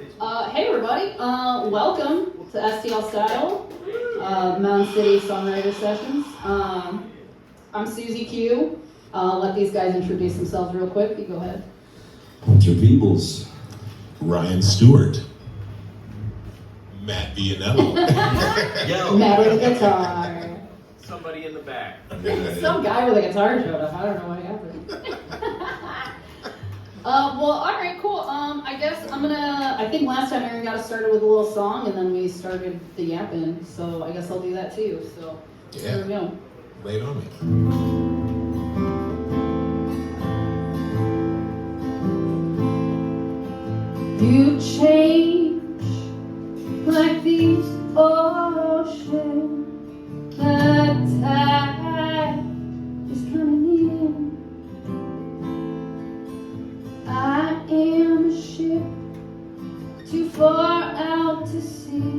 Hey everybody, welcome to STL-Style, Mound City Songwriters Sessions. I'm Suzie Q. Let these guys introduce themselves real quick. You go ahead. Hunter Peebles. Ryan Stewart. Matt Vianello. Yo. Matt with a guitar. Somebody in the back. Some guy with a guitar showed up. I don't know what happened. Well, alright, cool. I guess I think last time Aaron got us started with a little song and then we started the yapping, so I guess I'll do that too. So, Yeah. Here we go. Lay it on me. You change like the ocean, the tide is coming in. I am a ship too far out to sea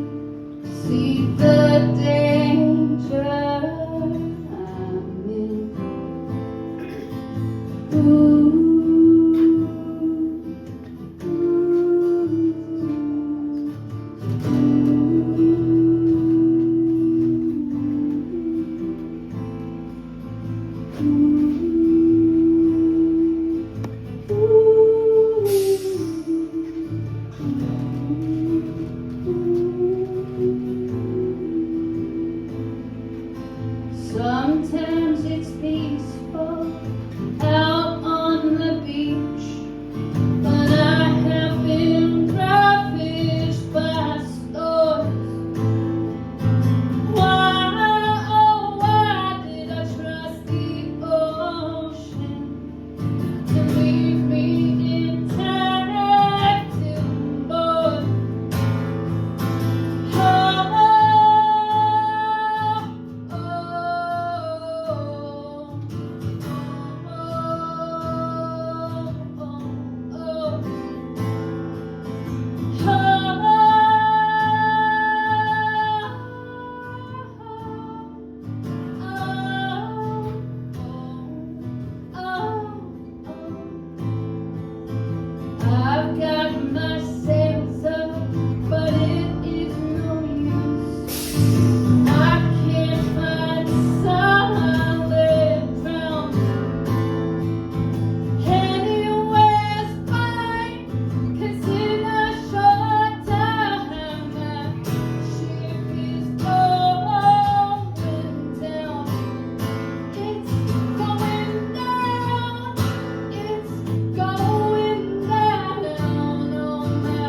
the danger I'm in. Ooh. Sometimes it's peaceful out on the beach, but I have been ravished by storms. Why, oh why did I trust the ocean to leave me intact till morn? I've got my sails up, but it is no use. I can't find solid ground. Anywhere's fine, 'cause in a short time my ship is going down. It's going down. It's going down. Oh, my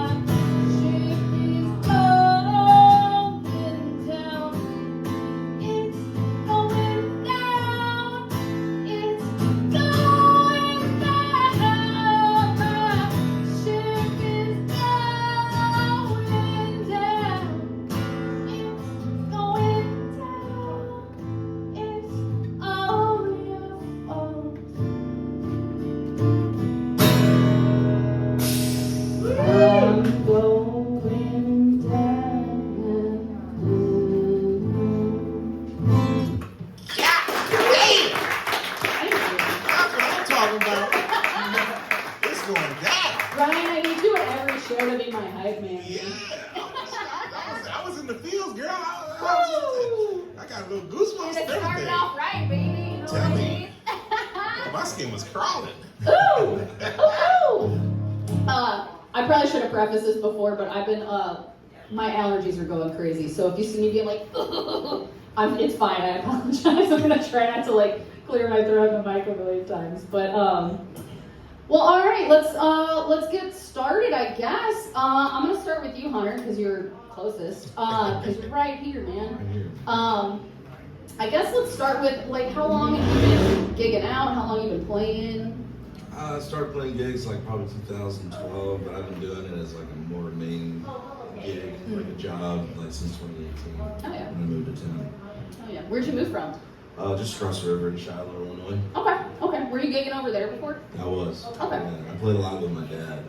ship is going down. It's going down. It's going down. My ship is going down. It's going down. It's all your fault. I'm going down. That's what I'm talking about. It's going down. Ryan, I need you at every show to be my hype man. Yeah. I was in the fields, girl. I got a little goosebumps. It started Everything. off right, baby. You know Tell what I me. mean? My skin was crawling. Ooh! Ooh! I probably should have prefaced this before, but I've been, my allergies are going crazy. So if you see me being like, it's fine, I apologize. I'm gonna try not to clear my throat in the mic a million times. But, well, all right, let's get started, I guess. I'm gonna start with you, Hunter, because you're closest. Because you're right here, man. Right here. I guess let's start with, how long have you been gigging out? How long have you been playing? I started playing gigs probably 2012, but I've been doing it as a more main gig, a job, since 2018. Oh, yeah. When I moved to town. Oh, yeah. Where'd you move from? Just across the river in Shiloh, Illinois. Okay. Were you gigging over there before? I was. Okay. Yeah, I played a lot with my dad.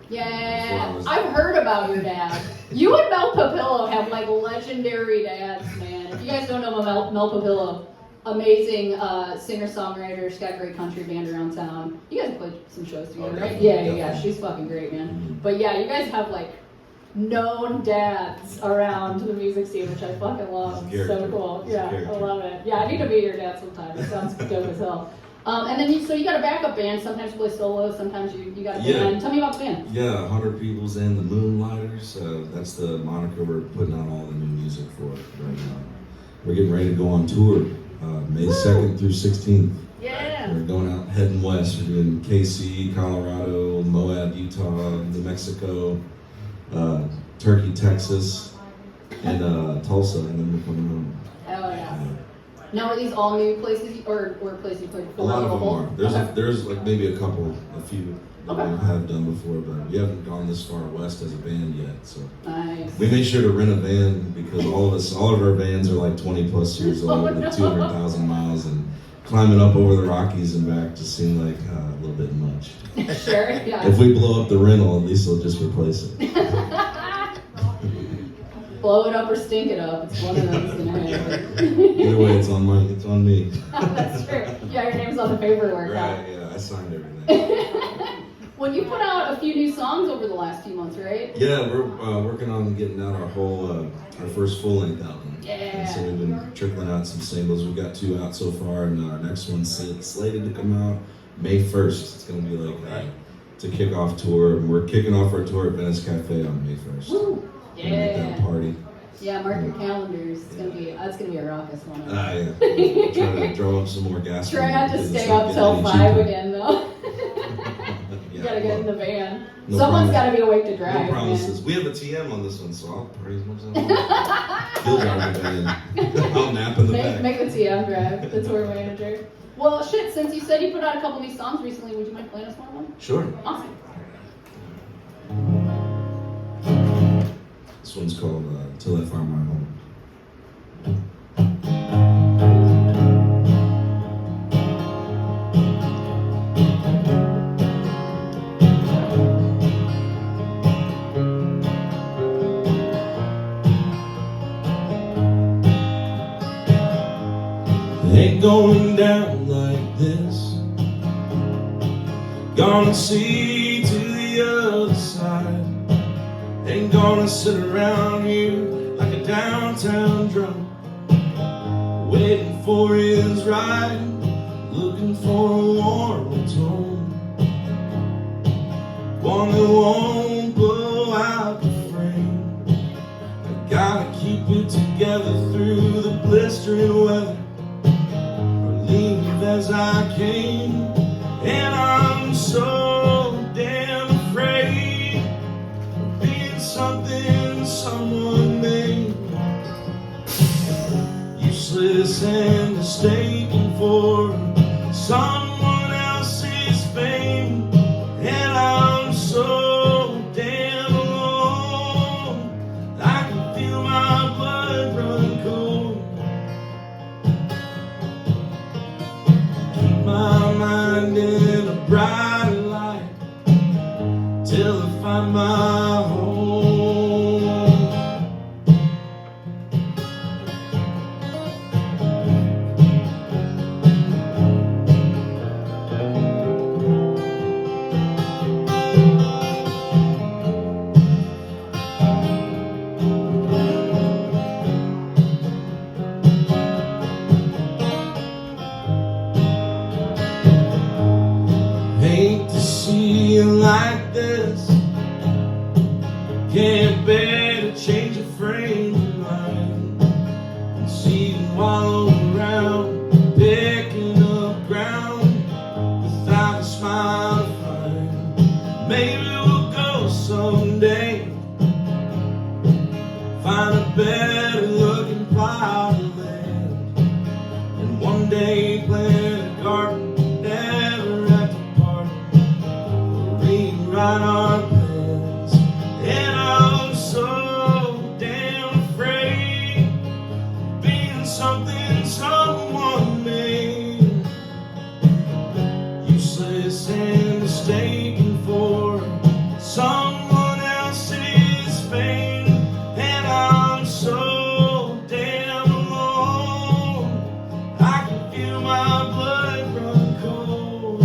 Yeah, I've heard about your dad. You and Mel Papillo have legendary dads, man. If you guys don't know Mel Papillo, amazing singer-songwriter. She's got a great country band around town. You guys have played some shows together, right? Yeah. She's fucking great, man. But yeah, you guys have known dads around the music scene, which I fucking love. He's a It's so character. cool. He's a Yeah, I character. love it. Yeah, I need to be your dad sometime. It sounds dope as hell. And then so you got a backup band. Sometimes you play solo. Sometimes you got a Yeah. band. Tell me about the band. Yeah, 100 Peebles and the Moonlighters. That's the moniker we're putting out all the new music for right now. We're getting ready to go on tour May 2nd through 16th. Yeah. We're going out, heading west. We're doing KC, Colorado, Moab, Utah, New Mexico, Turkey, Texas, and Tulsa, and then we're coming home. Oh yeah. Now are these all new places or places you played A before? lot of them are. There's Okay. there's like maybe a few that Okay. we have done before, but we haven't gone this far west as a band yet. So Nice. we made sure to rent a van because all of our vans are like 20 plus years Oh, old, no. like 200,000 miles, and climbing up over the Rockies and back just seemed like a little bit much. Sure. Yeah. If we blow up the rental, at least they'll just replace it. Blow it up or stink it up. It's one of those gonna happen. Either way, it's on me. That's true. Yeah, your name's on the paperwork. huh? Right? Yeah, I signed everything. Well, you put out a few new songs over the last few months, right? Yeah, we're working on getting out our first full-length album. Yeah. And so we've been trickling out some singles. We've got 2 out so far, and our next one's slated to come out May 1st. It's going to be like to kick off tour. And we're kicking off our tour at Venice Cafe on May 1st. Woo! We're gonna make that a Yeah. party. Yeah, mark your calendars. It's gonna be a raucous one. Yeah. Trying to drum up some more gas. Try not to because it's stay not up getting till any 5 cheaper. again, though. You Yeah, gotta get in well, the van. no Someone's promise. gotta be awake to drive. No man. promises. We have a TM on this one, so I'll pray as much as I want. He'll drive the van. I'll nap in the back. Make the TM drive. The tour manager. Well, shit. Since you said you put out a couple new songs recently, would you mind playing us one of them? Sure. Awesome. This one's called Till I Find My Home. It ain't going down like this. Gonna see to the other side. Ain't gonna sit around here like a downtown drunk, waiting for his ride, looking for a warm tone, one that won't blow out the frame. I gotta keep it together through the blistering weather, or leave as I came, and I'm so damn afraid of being something someone made, useless and mistaken for someone else's fame, and I'm so damn alone. I can feel my blood run cold. Keep my mind in a brighter light till I find my home. Hate to see you like this. Can't bear to change your frame of mind and see you wallow around, picking up ground without a smile to find. Maybe we'll go someday, find a better looking plot of land, and one day plant a garden, never have to part, or rewrite our plans. And I'm so damn afraid of being something someone made, useless and mistaken for someone else's fame. And I'm so damn alone. I can feel my blood run cold.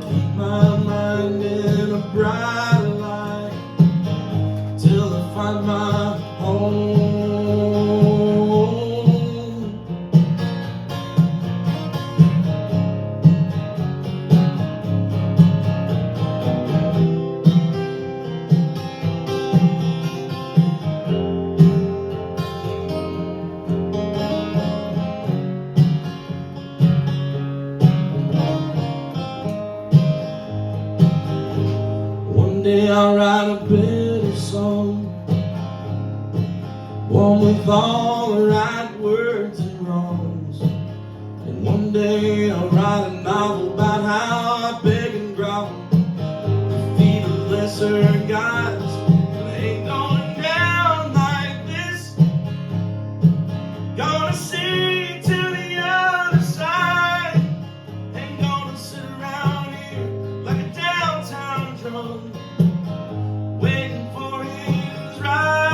Keep my mind in a bright Someday I'll write a better song, one with all the right words and wrongs. And one day I'll write a novel about how I beg and grovel to feed the lesser gods. But I ain't going down like this. Gonna see to the other side. Ain't gonna sit around here like a downtown drunk, waiting for his ride.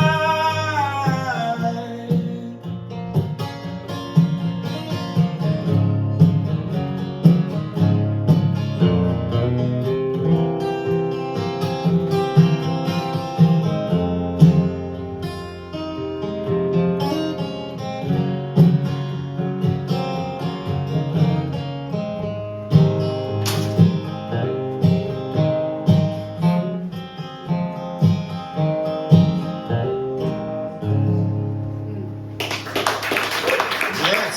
Yes.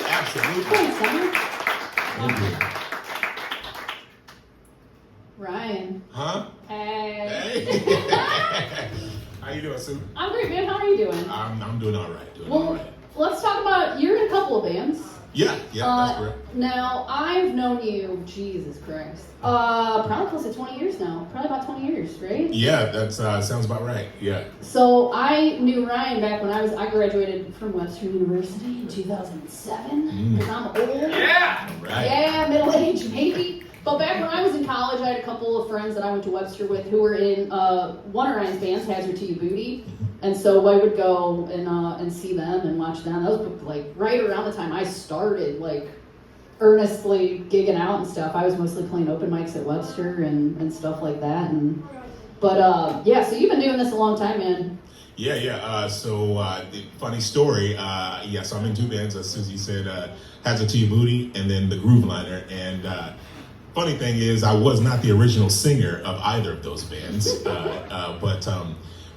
Absolutely. Thanks, Summer. Thank you. Ryan. Huh? Hey. Hey. How you doing, Sue? I'm great, man. How are you doing? I'm doing all right. Doing all Well, right. let's talk about, you're in a couple of bands. Yeah, that's correct. Now, I've known you, Jesus Christ, probably close to 20 years now. Probably about 20 years, right? Yeah, that sounds about right. Yeah. So I knew Ryan back when I graduated from Webster University in 2007. Because I'm old. Yeah! Right. Yeah, middle age, maybe. But back when I was in college, I had a couple of friends that I went to Webster with who were in one of Ryan's bands, Hazard to You Booty. And so I would go and see them and watch them. That was like right around the time I started like earnestly gigging out and stuff. I was mostly playing open mics at Webster and stuff like that. But yeah, so you've been doing this a long time, man. Yeah. So the funny story. So I'm in two bands, as Suzie said, Hazard to Your Booty, and then the Grooveliner. And funny thing is, I was not the original singer of either of those bands, but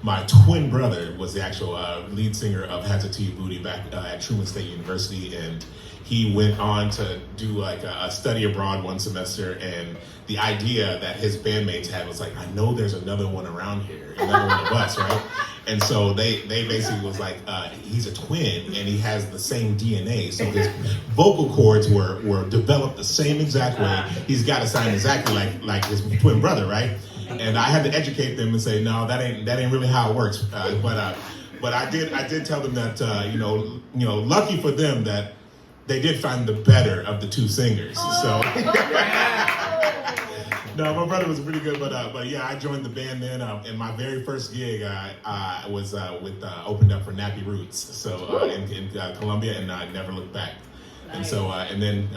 my twin brother was the actual lead singer of Hazard to Your Booty back at Truman State University, and he went on to do like a study abroad one semester, and the idea that his bandmates had was like, I know there's another one around here, another one of us, right? And so they basically was like, he's a twin and he has the same DNA, so his vocal cords were developed the same exact way. He's got to sound exactly like his twin brother, right? And I had to educate them and say, no, that ain't really how it works. But I did tell them that lucky for them that they did find the better of the two singers. So no, my brother was pretty good, but yeah, I joined the band then. And my very first gig, I was opened up for Nappy Roots, so in Columbia, and I never looked back. And so, and then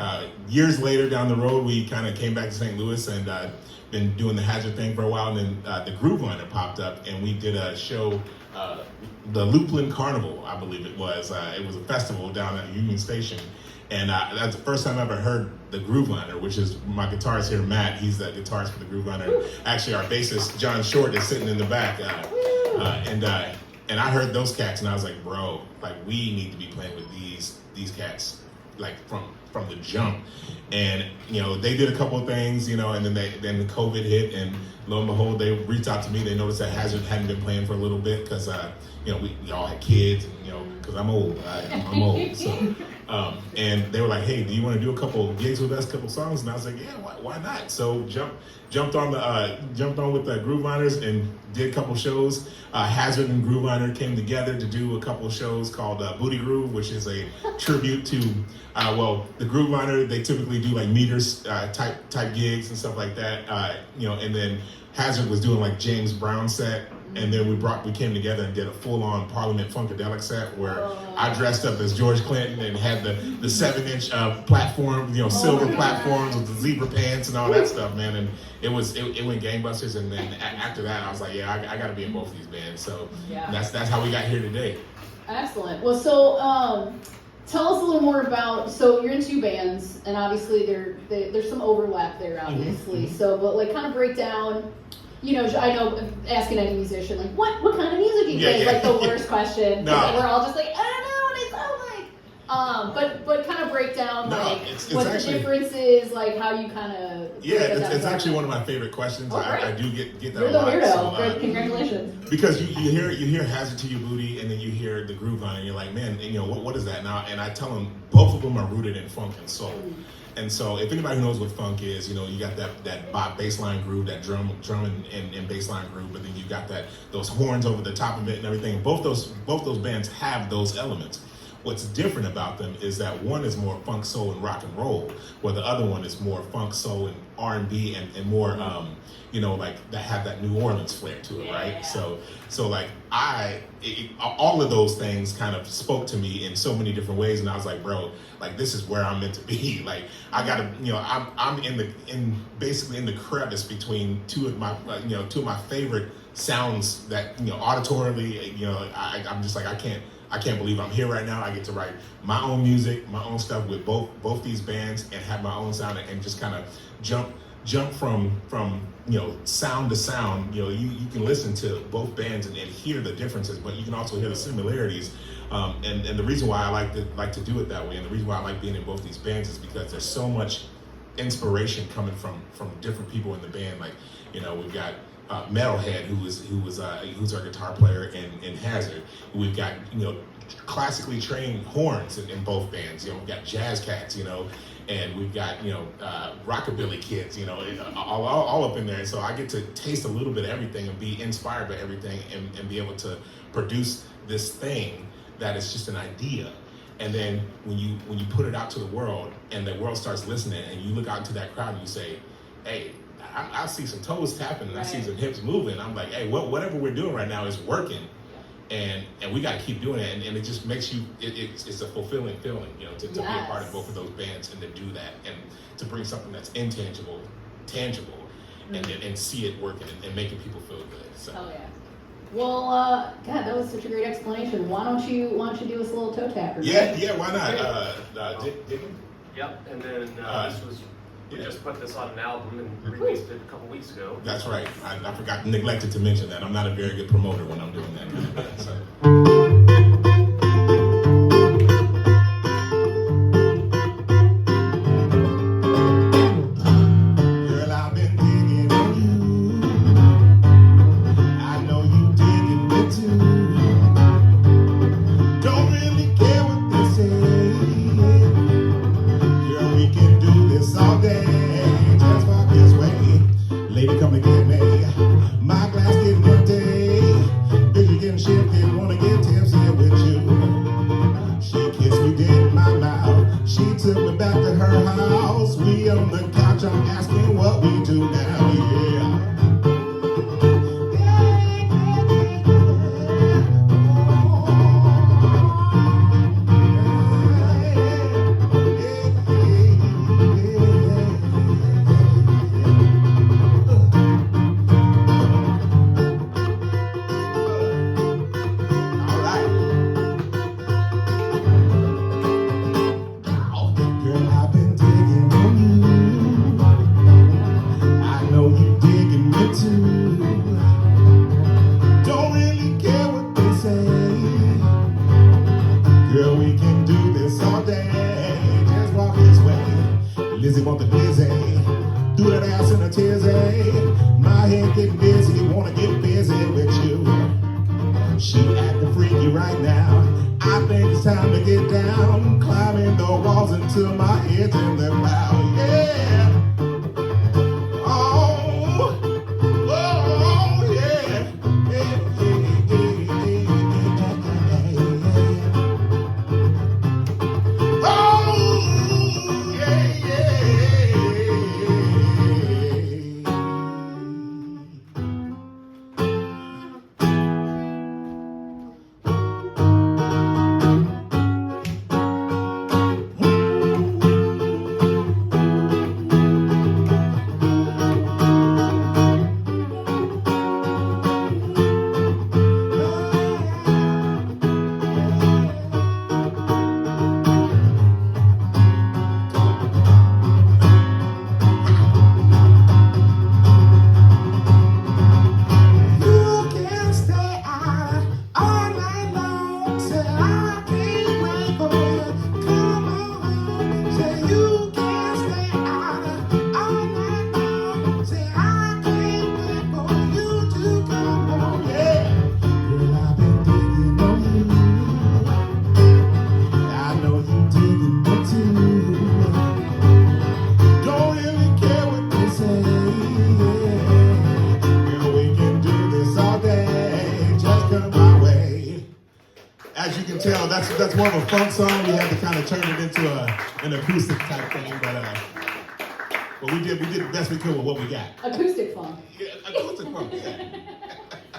years later down the road, we kind of came back to St. Louis and been doing the Hazard thing for a while. And then the Grooveliner popped up, and we did a show, the Loopland Carnival, I believe it was. It was a festival down at Union Station. And that's the first time I ever heard the Grooveliner, which is my guitarist here, Matt. He's the guitarist for the Grooveliner. Actually, our bassist, John Short, is sitting in the back. And I heard those cats, and I was like, bro, like, we need to be playing with these cats, like, from the jump. And, they did a couple of things, and then the COVID hit, and lo and behold, they reached out to me. They noticed that Hazard hadn't been playing for a little bit because, we all had kids, and, because I'm old. I'm old. So, and they were like, hey, do you want to do a couple of gigs with us, a couple songs? And I was like, yeah, why not? So jumped on with the Grooveliners and did a couple shows. Hazard and Grooveliner came together to do a couple of shows called Booty Groove, which is a tribute to, the Grooveliner. They typically do like meters type gigs and stuff like that. And then Hazard was doing like James Brown set. And then we came together and did a full-on Parliament Funkadelic set where I dressed up as George Clinton and had the 7-inch platform, silver platforms with the zebra pants and all that stuff, man. And it went gangbusters. And then after that, I was like, yeah, I got to be in both of these bands. So that's how we got here today. Excellent. Well, so tell us a little more about. So you're in two bands, and obviously there's some overlap there, obviously. Mm-hmm. So, but like, kind of break down. I know asking any musician, like, what kind of music do you play is like the worst question. No. We're all just like, I don't know what I sound But kind of break down No, like it's what actually- the difference is, like how you kind of. Yeah, it's actually one of my favorite questions. Oh, I great. do get that You're a the lot. weirdo. So, Great, congratulations. because you hear Hazard to Your Booty, and then you hear the Grooveliner, and you're like, man, and, what is that now? And I tell them both of them are rooted in funk and soul. And so if anybody knows what funk is, you got that bass line groove, that drum and bass line groove, but then you got those horns over the top of it and everything. Both those bands have those elements. What's different about them is that one is more funk, soul, and rock and roll, while the other one is more funk, soul, and R&B and more, like that have that New Orleans flair to it, right? So like all of those things kind of spoke to me in so many different ways, and I was like, bro, like this is where I'm meant to be. Like I gotta, I'm basically in the crevice between two of my favorite sounds that auditorily, I'm just like I can't believe I'm here right now. I get to write my own music, my own stuff with both these bands, and have my own sound and just kind of jump from sound to sound. You can listen to both bands and hear the differences, but you can also hear the similarities. And the reason why I like to do it that way, and the reason why I like being in both these bands is because there's so much inspiration coming from different people in the band. Like we've got Metalhead, who's our guitar player in Hazard. We've got classically trained horns in both bands. We've got jazz cats, and we've got rockabilly kids, all up in there. And so I get to taste a little bit of everything and be inspired by everything, and be able to produce this thing that is just an idea. And then when you put it out to the world, and the world starts listening, and you look out into that crowd and you say, hey, I see some toes tapping and I see some hips moving. I'm like, hey, whatever we're doing right now is working, and we got to keep doing it. And it just makes you, it's a fulfilling feeling, to be a part of both of those bands and to do that and to bring something that's intangible, tangible, and see it working and making people feel good. So. Oh yeah. Well, God, that was such a great explanation. Why don't you do us a little toe tapper? Yeah, why not? Diggin'? Yep, and then we just put this on an album and released it a couple weeks ago. That's right. I neglected to mention that. I'm not a very good promoter when I'm doing that. So. Girl, I've been digging on you. I know you digging me too. Don't really care what they say. Girl, we can do this all day. Just walk this way. Lady, come and get me. My glass getting empty. Vision getting shifted. Wanna get tipsy with you. She kissed me dead in my mouth. She took me back to her house. We on the couch. I'm asking what we do now. Yeah. Girl, I've been digging on you. I know you digging me too. Don't really care what they say. Girl, we can do this all day. Just walk this way. Lizzie want the dizzy. Do that ass in a tizzy. My head getting busy. Wanna get busy with you. She acting freaky right now. I think it's time to get down. Climbing the walls until my head's in the cloud. Yeah. Oh, yeah. Oh, yeah. know, that's more of a funk song. We had to kind of turn it into an acoustic type thing, but we did the best we could with what we got. Acoustic funk. Yeah, acoustic funk, yeah.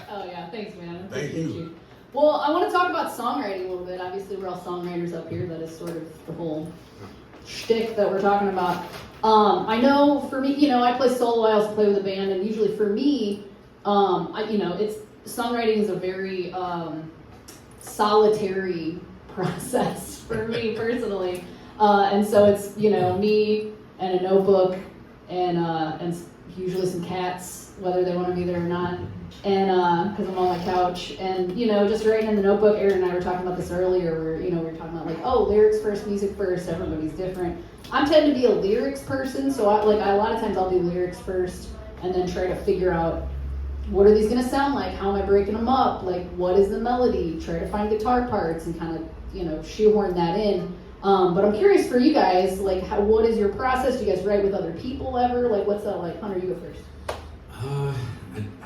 Oh yeah, thanks man. I Thank appreciate you. Well, I want to talk about songwriting a little bit. Obviously, we're all songwriters up here. That is sort of the whole shtick that we're talking about. I know for me, you know, I play solo. I also play with a band, and usually for me, it's songwriting is a very solitary process for me personally, and so it's me and a notebook and usually some cats, whether they want to be there or not. And because I'm on my couch, and just writing in the notebook. Aaron and I were talking about this earlier, where we were talking about like, oh, lyrics first, music first. Everybody's different. I tend to be a lyrics person, so a lot of times I'll do lyrics first, and then try to figure out what are these going to sound like. How am I breaking them up? Like, what is the melody? Try to find guitar parts and kind of shoehorn that in. But I'm curious for you guys, like, what is your process? Do you guys write with other people ever? Like, what's that like? Hunter, you go first. I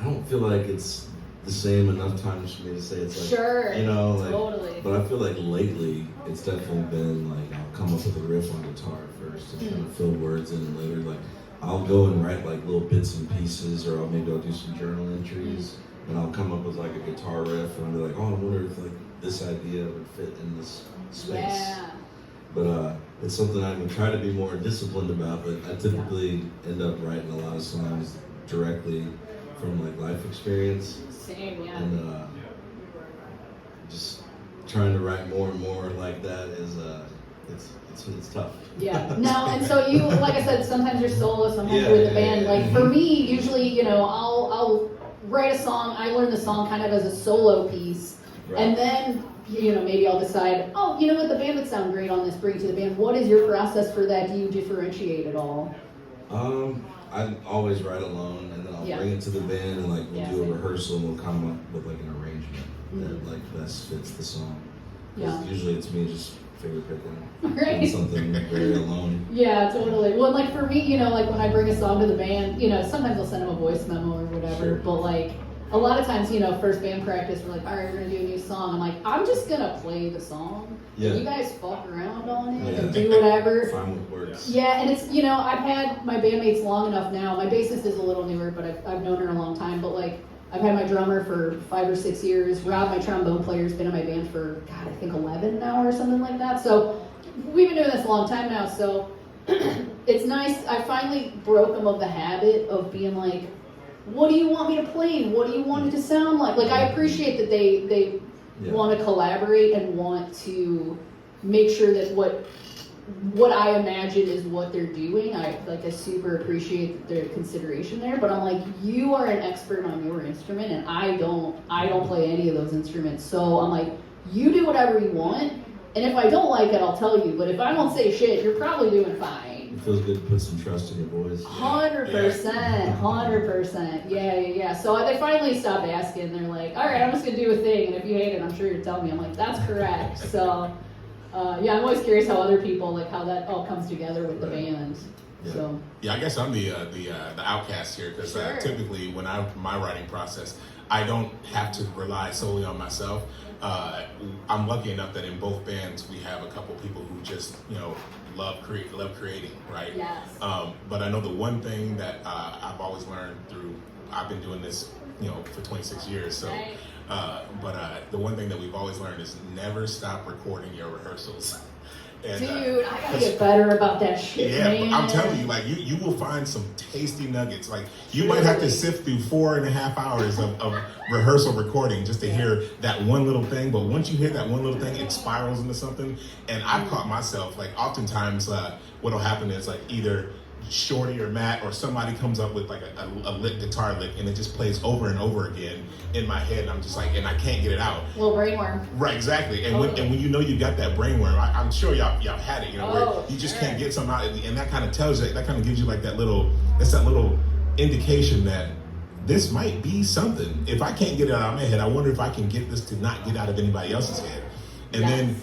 don't feel like it's the same enough times for me to say it's like, sure, like, totally. but I feel like lately it's definitely been like I'll come up with a riff on guitar first and kind of fill words in, and later like I'll go and write like little bits and pieces, or maybe I'll do some journal entries, and I'll come up with like a guitar riff, and I'll be like, oh, I wonder if like this idea would fit in this space. Yeah. But it's something I'm gonna try to be more disciplined about. But I typically end up writing a lot of songs directly from like life experience. Same, yeah. And just trying to write more and more like that is it's tough. Yeah. No, and so you, like I said, sometimes you're solo, sometimes you're with the band. Like for me, usually, I'll write a song. I learn the song kind of as a solo piece, Right. and then maybe I'll decide, oh, you know what, the band would sound great on this. Bring it to the band. What is your process for that? Do you differentiate at all? I always write alone, and then I'll bring it to the band, and like we'll do a rehearsal, and we'll come up with like an arrangement that like best fits the song. Yeah. Usually it's me just finger picking Right. on something very alone. Yeah, totally. Well, like for me, like when I bring a song to the band, sometimes I'll send them a voice memo or whatever. Sure. But like a lot of times, first band practice, we're like, all right, we're gonna do a new song. I'm like, I'm just gonna play the song. Yeah. You guys fuck around on it and do whatever. Find what works. Yeah, and it's I've had my bandmates long enough now. My bassist is a little newer, but I've known her a long time. But like I've had my drummer for 5 or 6 years. Rob, my trombone player, has been in my band for I think 11 now or something like that. So we've been doing this a long time now. So it's nice. I finally broke them of the habit of being like, what do you want me to play? What do you want it to sound like? Like I appreciate that they want to collaborate and want to make sure that what I imagine is what they're doing. I super appreciate their consideration there. But I'm like, you are an expert on your instrument, and I don't play any of those instruments. So I'm like, you do whatever you want, and if I don't like it, I'll tell you. But if I won't say shit, you're probably doing fine. It feels good to put some trust in your boys. 100%. Yeah. So they finally stopped asking. They're like, all right, I'm just gonna do a thing, and if you hate it, I'm sure you'll tell me. I'm like, that's correct. So, I'm always curious how other people, like how that all comes together with the band. Yeah. So. Yeah, I guess I'm the outcast here, because typically when my writing process, I don't have to rely solely on myself. I'm lucky enough that in both bands we have a couple people who just love creating, right? Yes. But I know the one thing that I've always learned I've been doing this for 26 years, so. Right. But the one thing that we've always learned is never stop recording your rehearsals. And, Dude, I gotta get better about that shit, man. I'm telling you, like you will find some tasty nuggets. Like you might have to sift through 4.5 hours of rehearsal recording just to hear that one little thing. But once you hear that one little thing, it spirals into something. And I've caught myself, like oftentimes what'll happen is like either Shorty or Matt or somebody comes up with like a lit guitar lick, and it just plays over and over again in my head, and I'm just like, and I can't get it out. Little brainworm. Right, exactly. And when you know you got that brainworm, I'm sure y'all had it, where you just can't get something out, and that kind of tells you, that kind of gives you like that little indication that this might be something. If I can't get it out of my head, I wonder if I can get this to not get out of anybody else's head. And then,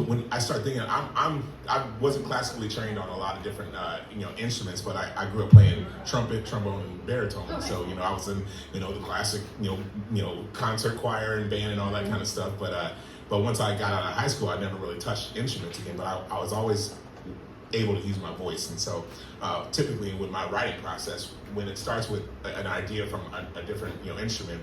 when I start thinking, I wasn't classically trained on a lot of different, instruments, but I grew up playing trumpet, trombone, and baritone. Okay. So, I was in, the classic, concert choir and band and all that kind of stuff. But But once I got out of high school, I never really touched instruments again, but I was always able to use my voice. And so typically with my writing process, when it starts with an idea from a different instrument,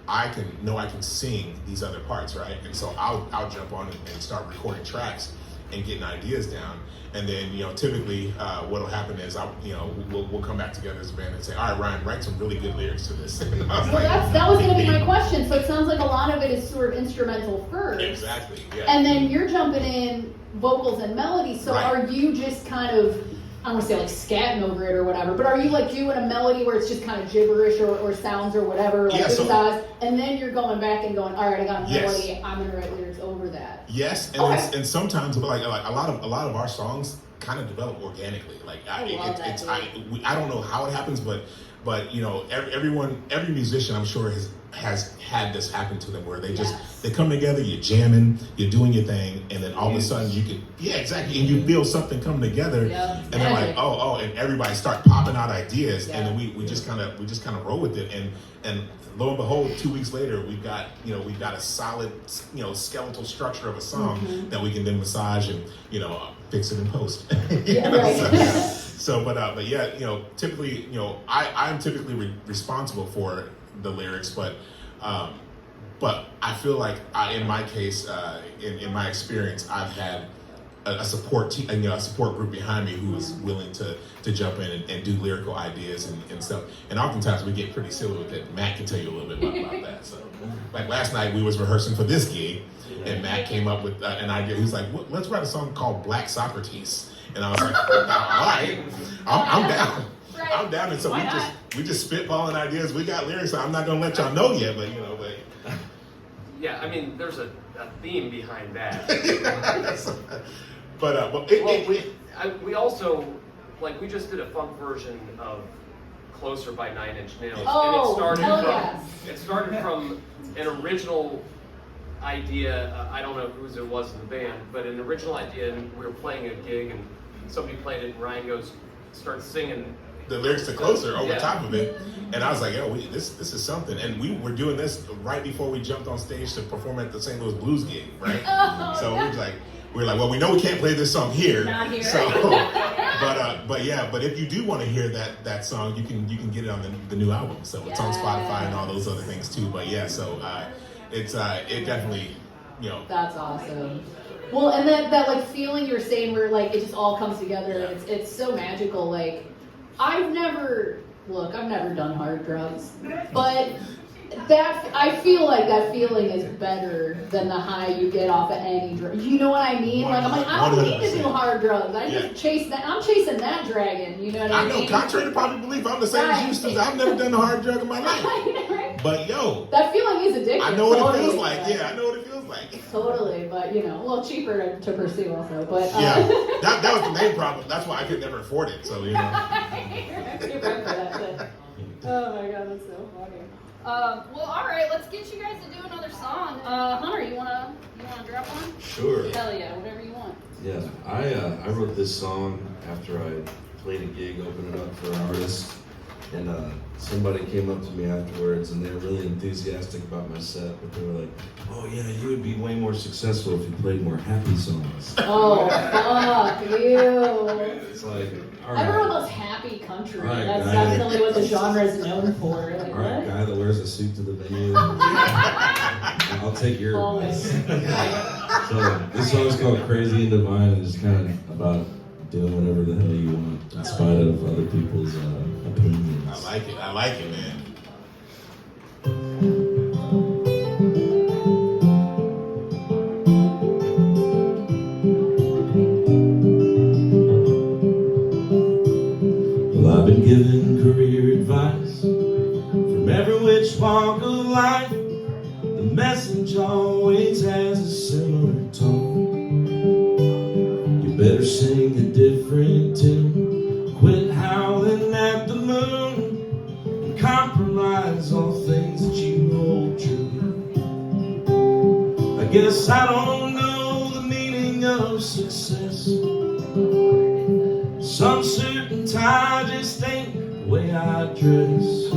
I can sing these other parts, right? And so I'll jump on and start recording tracks and getting ideas down. And then, typically what'll happen is we'll come back together as a band and say, all right, Ryan, write some really good lyrics to this. And I was like, that was going to be my question. So it sounds like a lot of it is sort of instrumental first. Exactly, yeah. And then you're jumping in vocals and melody. So Right. are you just kind of, I don't want to say like scatting over it or whatever, but are you like doing a melody where it's just kind of gibberish or sounds or whatever, like and then you're going back and going, all right, I got a melody, I'm going to write lyrics over that. Yes, and and sometimes like a lot of our songs kind of develop organically. Like I don't know how it happens, but every musician I'm sure has had this happen to them where they come together, you're jamming, you're doing your thing, and then all of a sudden exactly, and you feel something come together, and they're like, oh, and everybody start popping out ideas, and then we just kind of roll with it, and lo and behold, 2 weeks later, we've got a solid skeletal structure of a song that we can then massage and fix it in post. But yeah, typically, I'm typically responsible for the lyrics, but I feel like in my case, in my experience, I've had a support team, a support group behind me who is willing to jump in and do lyrical ideas and stuff. And oftentimes we get pretty silly with it. Matt can tell you a little bit about that. So, like last night we was rehearsing for this gig, and Matt came up with an idea. He was like, let's write a song called Black Socrates. And I was like, all right, I'm down. Right. I'm down. And so we just spitballing ideas. We got lyrics. So I'm not gonna let y'all know yet, but Yeah, I mean, there's a theme behind that. We also, like, we just did a funk version of Closer by 9 Inch Nails. Oh, and it started from an original idea. I don't know whose it was in the band, but an original idea, and we were playing a gig, and somebody played it, and Ryan starts singing the lyrics to Closer over top of it, and I was like, yo, this is something. And we were doing this right before we jumped on stage to perform at the St. Louis Blues gig, right? So we were like, well, we know we can't play this song here. Not here. So, but if you do want to hear that song, you can get it on the new album. So it's on Spotify and all those other things too. But yeah, so it definitely, That's awesome. Well, and that like feeling you're saying where like it just all comes together. And it's so magical. Like I've never done hard drugs, but I feel like that feeling is better than the high you get off of any drug. You know what I mean? Like I'm like, I don't need to do hard drugs. I just chase that. I'm chasing that dragon. You know what I mean? I know. Contrary to popular belief, I'm the same as you, Suzie. I've never done a hard drug in my life. But that feeling is addictive. I know what it feels like. Yeah, I know what it feels like. Totally, but a little cheaper to pursue also. But that was the main problem. That's why I could never afford it. So You're right for that shit. Oh my god, that's so funny. Well, all right, let's get you guys to do another song. Hunter, you wanna drop one? Sure. Hell yeah, whatever you want. Yeah, I wrote this song after I played a gig opening up for an artist, and somebody came up to me afterwards, and they were really enthusiastic about my set, but they were like, "Oh yeah, you would be way more successful if you played more happy songs." Oh fuck you! It's like, all right. Everyone loves happy country. Right, That's guy. definitely what the genre is known for. Like, All right, what? guy that wears a suit to the venue. I'll take your advice. So this song's called Crazy and Divine, and it's kind of about doing whatever the hell you want in spite of other people's opinions. I like it, man. Well, I've been given career advice from every which walk of life. The message always has a similar tone. You better sing a different tune, quit howling at the moon, and compromise on things that you hold true. I guess I don't know the meaning of success. Some suit and tie just ain't the way I dress.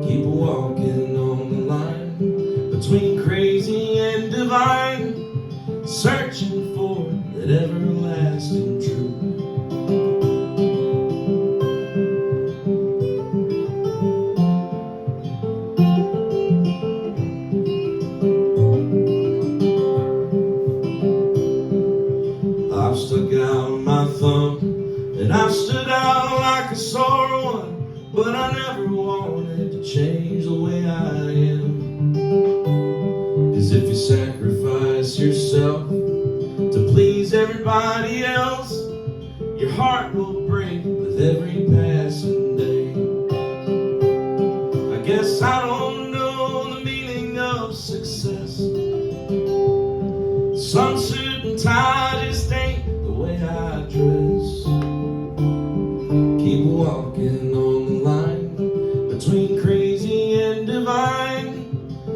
Keep walking on the line between crazy and searching for that everlasting truth. I've stuck out my thumb and I've stood out like a sore one, but I never wanted to change the way I am. 'Cause if you sacrifice yourself to please everybody else, your heart will break with every passing day. I guess I don't know the meaning of success. Some suit and tie just ain't the way I dress. Keep walking on the line between crazy and divine,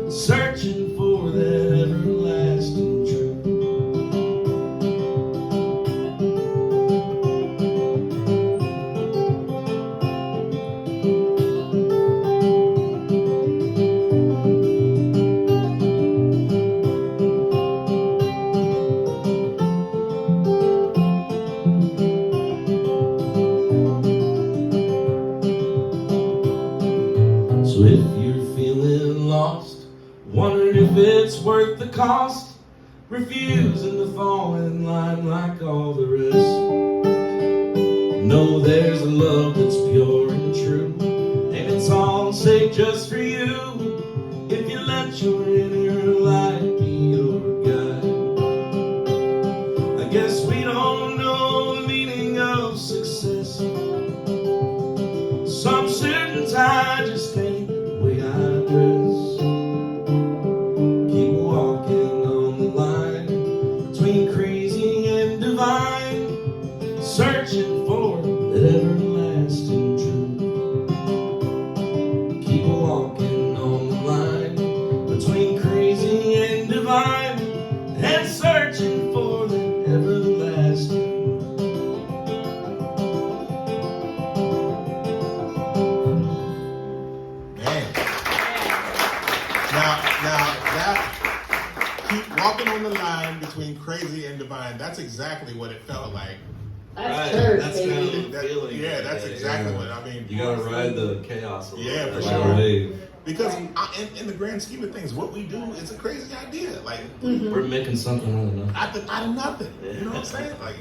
searching for that everlasting truth. So if you're feeling lost, wondering if it's worth the cost, refusing to fall in line like all the rest, know there's a love that's pure and true, and it's all safe just for you. If you let your inner light be your guide, I guess we don't know the meaning of success. Some suit and tie just ain't the way I dress. Keep walking on the line between crazy and divine, searching for that everlasting truth. Keep walking on the line between crazy and divine, and searching for that everlasting. Man. Now that keep walking on the line between crazy and divine. That's exactly what it felt like. That's church, That's baby. kind of the That- feeling. yeah, that's exactly what I mean. You gotta ride the chaos. A little Yeah, bit, for like sure. a wave. Because in the grand scheme of things, what we do is a crazy idea. Like We're making something out of nothing. out of nothing. You know what I'm saying? Like,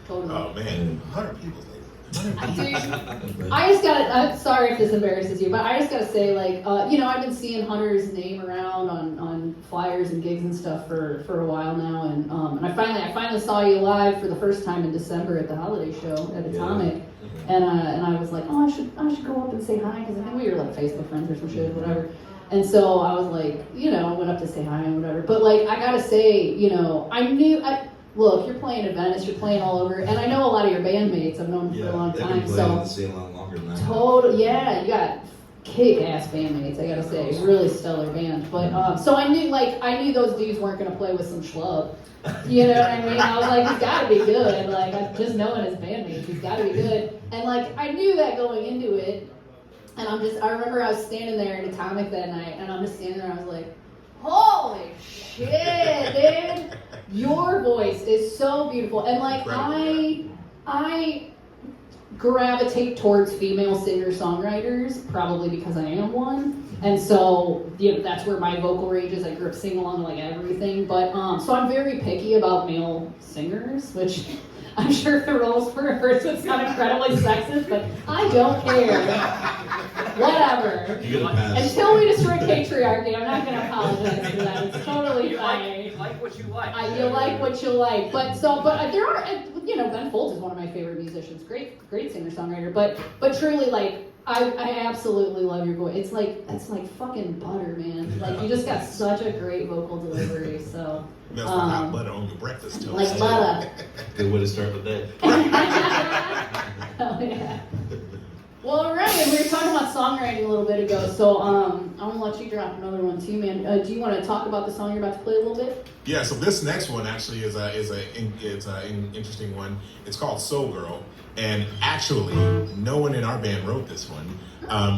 Totally. oh man, 100 people. Dude, I just gotta, I'm sorry if this embarrasses you, but I just gotta say, like, I've been seeing Hunter's name around on flyers and gigs and stuff for a while now, and I finally saw you live for the first time in December at the holiday show at Atomic, and I was like, oh, I should go up and say hi, because I think we were like Facebook friends or some shit, whatever. And so I was like, went up to say hi and whatever. But like, I gotta say, look, you're playing in Venice, you're playing all over, and I know a lot of your bandmates. I've known them for a long they've time, been playing so the scene a lot longer than that. yeah, you got kick-ass bandmates. I gotta say, really stellar band. But so I knew those dudes weren't gonna play with some schlub. You know what I mean? I was like, he's gotta be good. Like, just knowing his bandmates, he's gotta be good. And like, I knew that going into it. And I remember I was standing there in Atomic that night, and I'm just standing there. I was like, holy shit, dude! Your voice is so beautiful, and like I gravitate towards female singer-songwriters probably because I am one, and so that's where my vocal range is. I grew up singing along to like everything, but so I'm very picky about male singers, which I'm sure the roles for a first would sound incredibly sexist, but I don't care. Whatever. You gotta pass. Until we destroy patriarchy, I'm not going to apologize for that. It's totally You fine. like what you like. You like what you like, but there are, Ben Folds is one of my favorite musicians, great singer-songwriter, but truly, like, I absolutely love your voice. It's like fucking butter, man. Like, you just got such a great vocal delivery, so. That's like hot butter on your breakfast toast. Like butter. Good way to start the day. Hell yeah. Well, all right, we were talking about songwriting a little bit ago, so I'm gonna let you drop another one too, man. Do you want to talk about the song you're about to play a little bit? Yeah, so this next one actually is an interesting one. It's called Soul Girl, And actually, no one in our band wrote this one.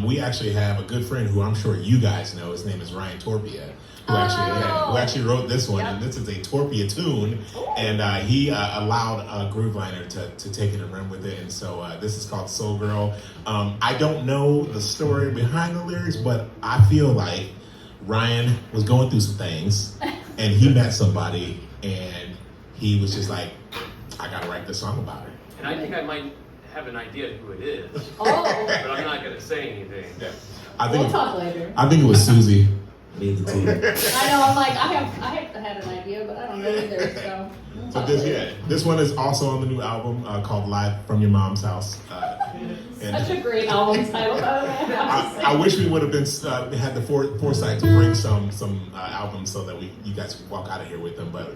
We actually have a good friend who I'm sure you guys know. His name is Ryan Torpia, who actually wrote this one. Yep. And this is a Torpia tune. And he allowed Grooveliner to take it and run with it. And so this is called Soul Girl. I don't know the story behind the lyrics, but I feel like Ryan was going through some things and he met somebody and he was just like, I gotta write this song about her. And I think I might have an idea who it is. Oh. But I'm not going to say anything. Yeah. We'll talk later. I think it was Suzie. Me the tea. I know, I'm like, I have had an idea, but I don't know either, so. But this one is also on the new album called Live from Your Mom's House. And such a great album title, by the way. I wish we would have been had the foresight to bring some albums so that you guys could walk out of here with them, but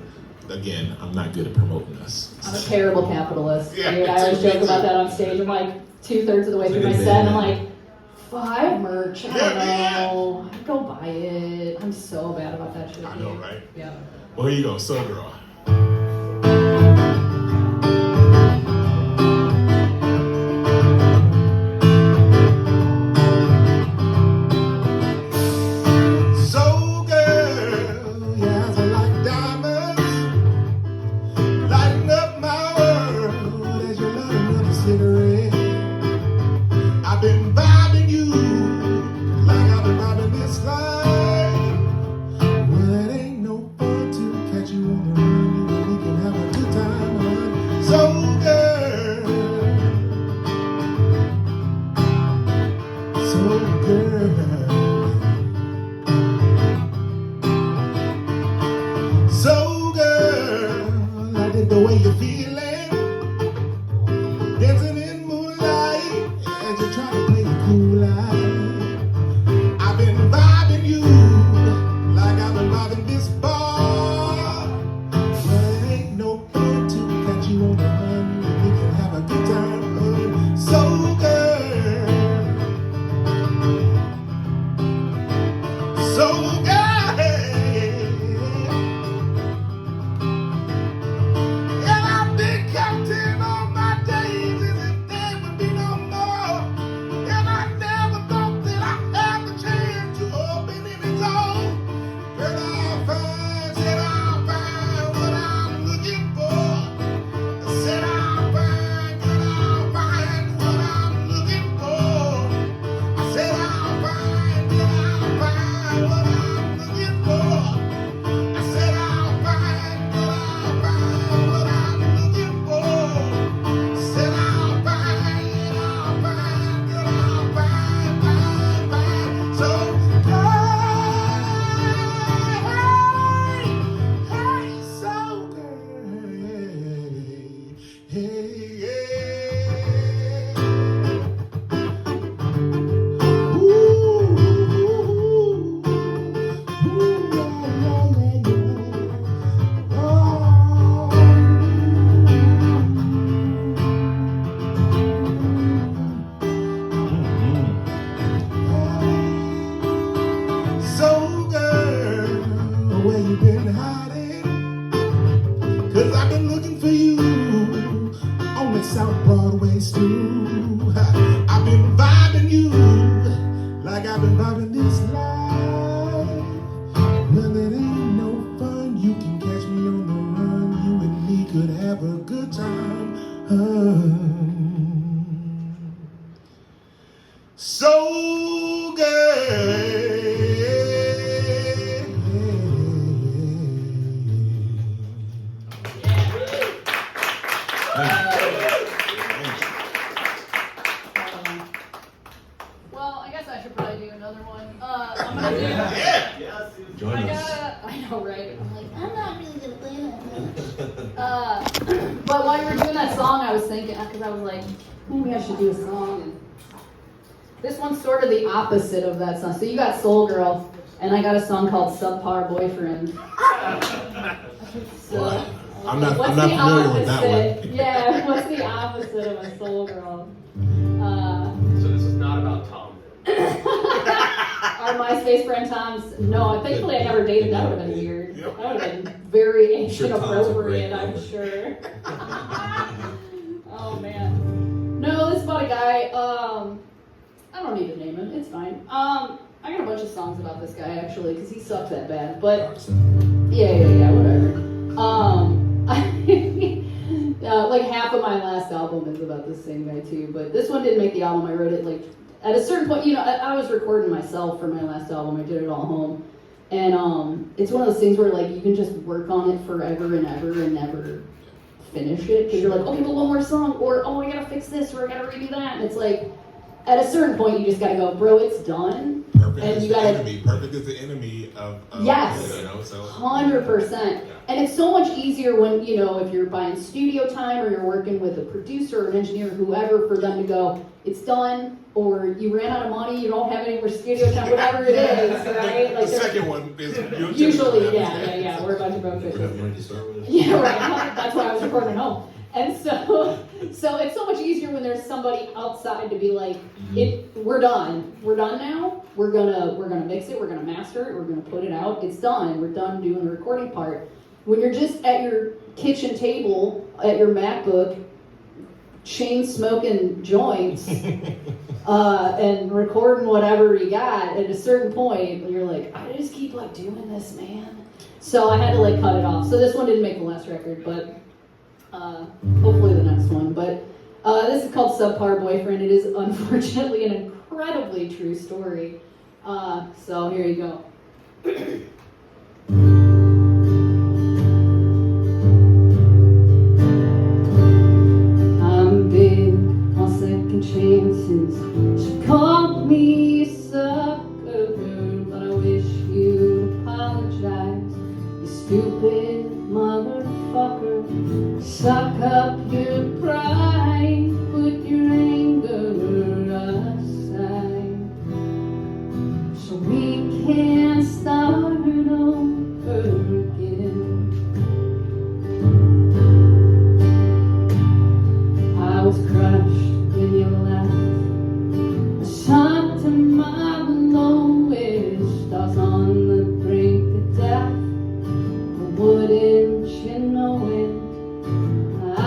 again, I'm not good at promoting us. I'm a terrible capitalist. Yeah, Dude, I always joke about that on stage. I'm like 2/3 of the way through my set, and I'm like, I have merch. I don't know. Go buy it. I'm so bad about that shit. I know, right? Yeah. Well, here you go, Soul Girl. The way you're feeling, dancing in moonlight as you try to play it cool light. I've been vibing you like I've been vibing this bar. But it ain't no fun to catch you on the run, and we can have a good time. So girl, so girl. South Broadway stew. I've been vibing you like I've been vibing this life. Well, it ain't no fun. You can catch me on the run. You and me could have a good time. So good. I'm gonna do. Join us. I know, right? I'm like, I'm not really gonna play that. But while you were doing that song, I was thinking, because I was like, maybe I should do a song. And this one's sort of the opposite of that song. So you got Soul Girl, and I got a song called Subpar Boyfriend. So, I'm not familiar with that one. Yeah, what's the opposite of a Soul Girl? So this is not about Tom. Our MySpace friend Tom's, no, thankfully I never dated. That would have been weird. That would have been very inappropriate, I'm sure. Oh man. doing. It's fine. I got a bunch of songs about this guy actually, because he sucks that bad. But yeah, whatever. Like half of my last album is about this same guy too. But this one didn't make the album. I wrote it like at a certain point. I was recording myself for my last album. I did it all home, and it's one of those things where like you can just work on it forever and ever and never finish it because you're like, okay, but one more song, or oh, I gotta fix this, or I gotta redo that, and it's like. At a certain point, you just gotta go, bro. It's done. Perfect and is you the gotta. enemy. Perfect is the enemy of Yes. So 100%. And it's so much easier when if you're buying studio time or you're working with a producer or an engineer, or whoever, for them to go, it's done, or you ran out of money, you don't have any more studio time, whatever it is, right? The Like second one is usually, yeah. We're a bunch of broke We have bitches. money to start with. Yeah, right. That's why I was recording at home. And so it's so much easier when there's somebody outside to be like, we're done now. We're gonna mix it. We're gonna master it. We're gonna put it out. It's done. We're done doing the recording part. When you're just at your kitchen table at your MacBook, chain smoking joints, and recording whatever you got, at a certain point, you're like, I just keep like doing this, man. So I had to like cut it off. So this one didn't make the last record, but. Hopefully the next one, but this is called Subpar Boyfriend. It is unfortunately an incredibly true story. So here you go. I'm big on second chances. She called me a sucker, but I wish you'd apologize. You stupid motherfucker. Suck up your pride, put your anger aside, so we can start over again. I was crushed when you left. I sunk to my lowest. I was on the brink of death. But wouldn't you know it? I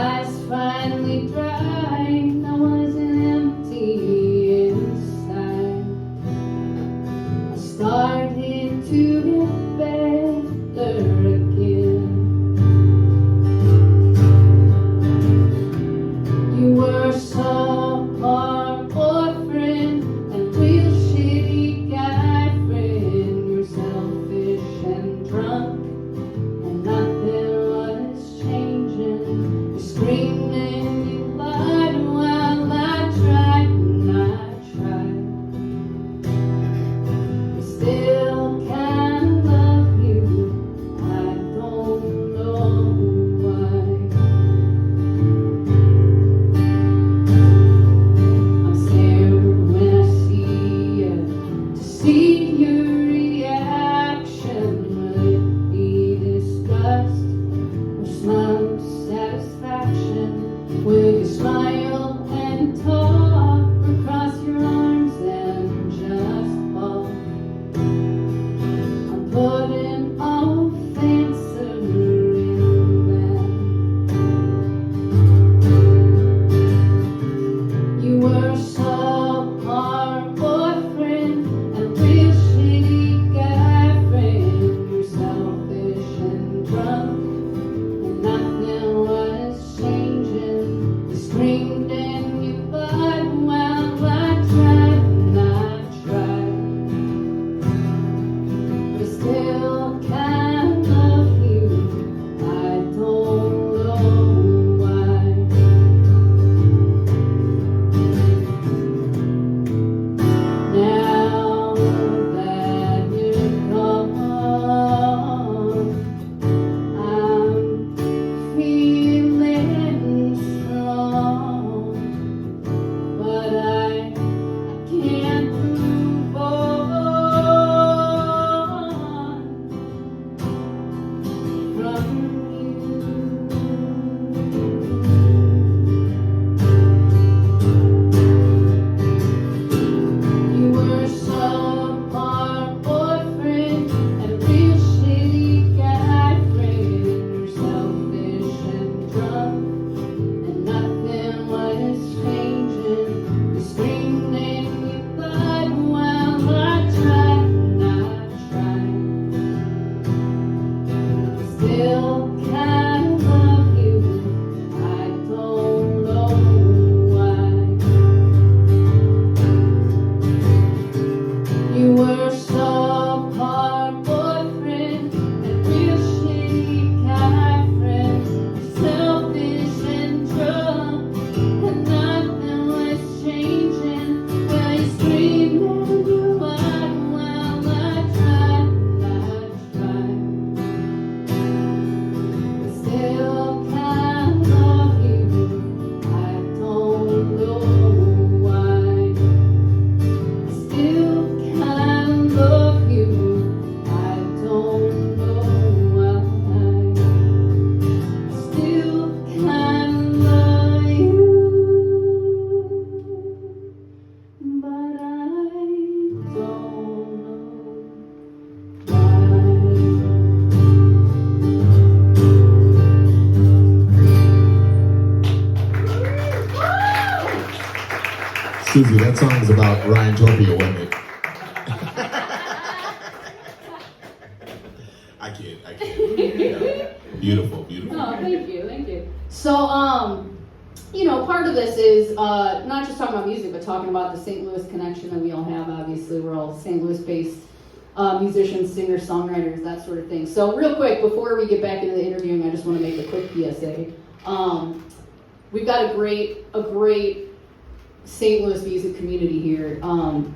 Suzie, that song is about Ryan Torpio, wasn't it? I kid. Yeah. Beautiful. Oh, thank you. So, you know, part of this is not just talking about music, but talking about the St. Louis connection that we all have. Obviously, we're all St. Louis-based musicians, singers, songwriters, that sort of thing. So, real quick, before we get back into the interviewing, I just want to make a quick PSA. We've got a great St. Louis music community here.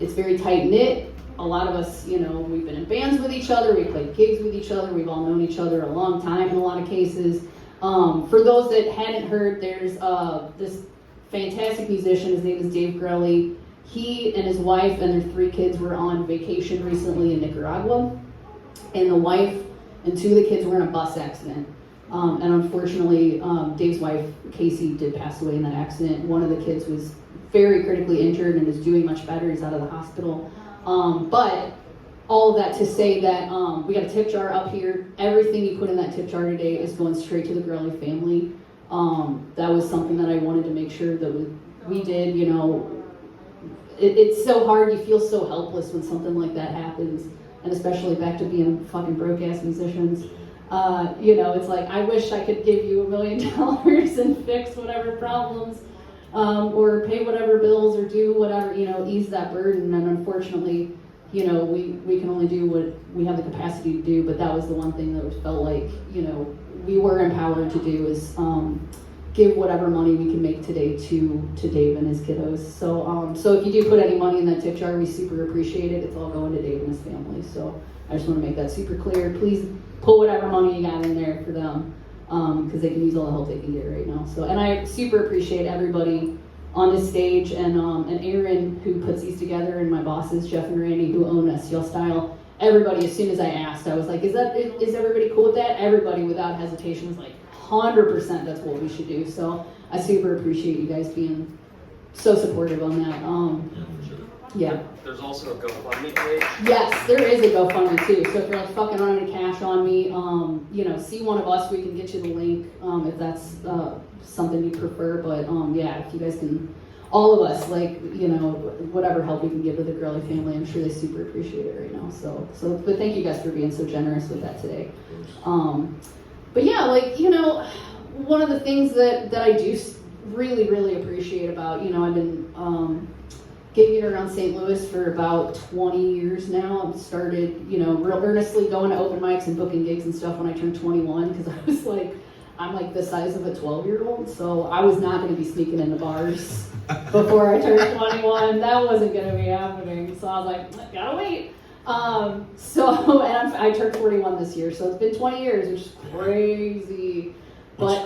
It's very tight-knit. A lot of us, you know, we've been in bands with each other, we played gigs with each other, we've all known each other a long time in a lot of cases. For those that hadn't heard, there's this fantastic musician, his name is Dave Grelly. He and his wife and their 3 kids were on vacation recently in Nicaragua, and the wife and 2 of the kids were in a bus accident. And unfortunately, Dave's wife, Casey, did pass away in that accident. One of the kids was very critically injured and is doing much better. He's out of the hospital. But all of that to say that we got a tip jar up here. Everything you put in that tip jar today is going straight to the Grelly family. That was something that I wanted to make sure that we did. You know, it's so hard. You feel so helpless when something like that happens, and especially back to being fucking broke-ass musicians. You know, it's like, I wish I could give you $1 million and fix whatever problems, or pay whatever bills, or do whatever, you know, ease that burden. And unfortunately, you know, we can only do what we have the capacity to do. But that was the one thing that felt like, you know, we were empowered to do is give whatever money we can make today to Dave and his kiddos. So if you do put any money in that tip jar, we super appreciate it. It's all going to Dave and his family. So I just want to make that super clear. Please put whatever money you got in there for them, because they can use all the help they can get right now. So, and I super appreciate everybody on this stage, and Aaron, who puts these together, and my bosses, Jeff and Randy, who own STL-Style. Everybody, as soon as I asked, I was like, is everybody cool with that? Everybody, without hesitation, was like, 100% that's what we should do. So I super appreciate you guys being so supportive on that. Yeah. There's also a GoFundMe page. Yes, there is a GoFundMe too. So if you're like fucking running cash on me, you know, see one of us, we can get you the link if that's something you prefer. But yeah, if you guys can, all of us, like, you know, whatever help we can give to the Grelly family, I'm sure they super appreciate it right now. So but thank you guys for being so generous with that today. But yeah, like, you know, one of the things that I do really, really appreciate about, you know, I've been gigging around St. Louis for about 20 years now. I started, you know, real earnestly going to open mics and booking gigs and stuff when I turned 21, because I was like, I'm like the size of a 12-year-old, so I was not going to be sneaking into bars before I turned 21. That wasn't going to be happening. So I was like, gotta wait. And I turned 41 this year, so it's been 20 years, which is crazy. But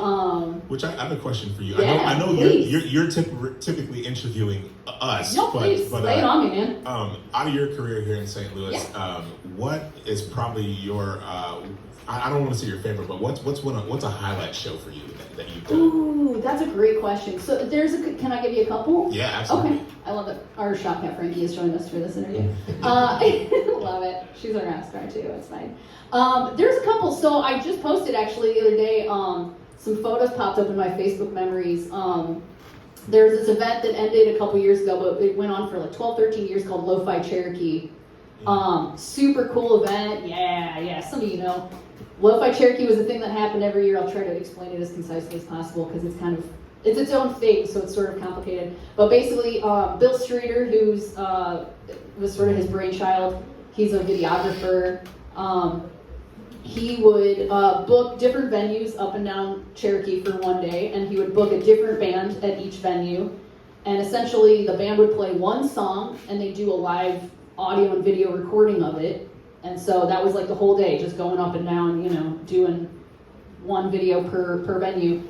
which I have a question for you. Yeah, I know please. you're typically interviewing us. No, please, lay it on me, man. Out of your career here in St. Louis, what is probably your I don't want to say your favorite, but what's a highlight show for you that you've done? Ooh, that's a great question. So can I give you a couple? Yeah, absolutely. Okay, I love it. Our shop cat Frankie is joining us for this interview. I love it. She's our rock star too. It's fine. There's a couple. So I just posted actually the other day. Some photos popped up in my Facebook memories. There's this event that ended a couple years ago, but it went on for like 12, 13 years, called Lo-Fi Cherokee. Super cool event. Yeah. Some of you know. Lo-Fi Cherokee was a thing that happened every year. I'll try to explain it as concisely as possible because it's its own thing, so it's sort of complicated. But basically, Bill Streeter, who's was sort of his brainchild, he's a videographer. He would book different venues up and down Cherokee for one day, and he would book a different band at each venue. And essentially, the band would play one song, and they do a live audio and video recording of it. And so that was like the whole day, just going up and down, you know, doing one video per venue,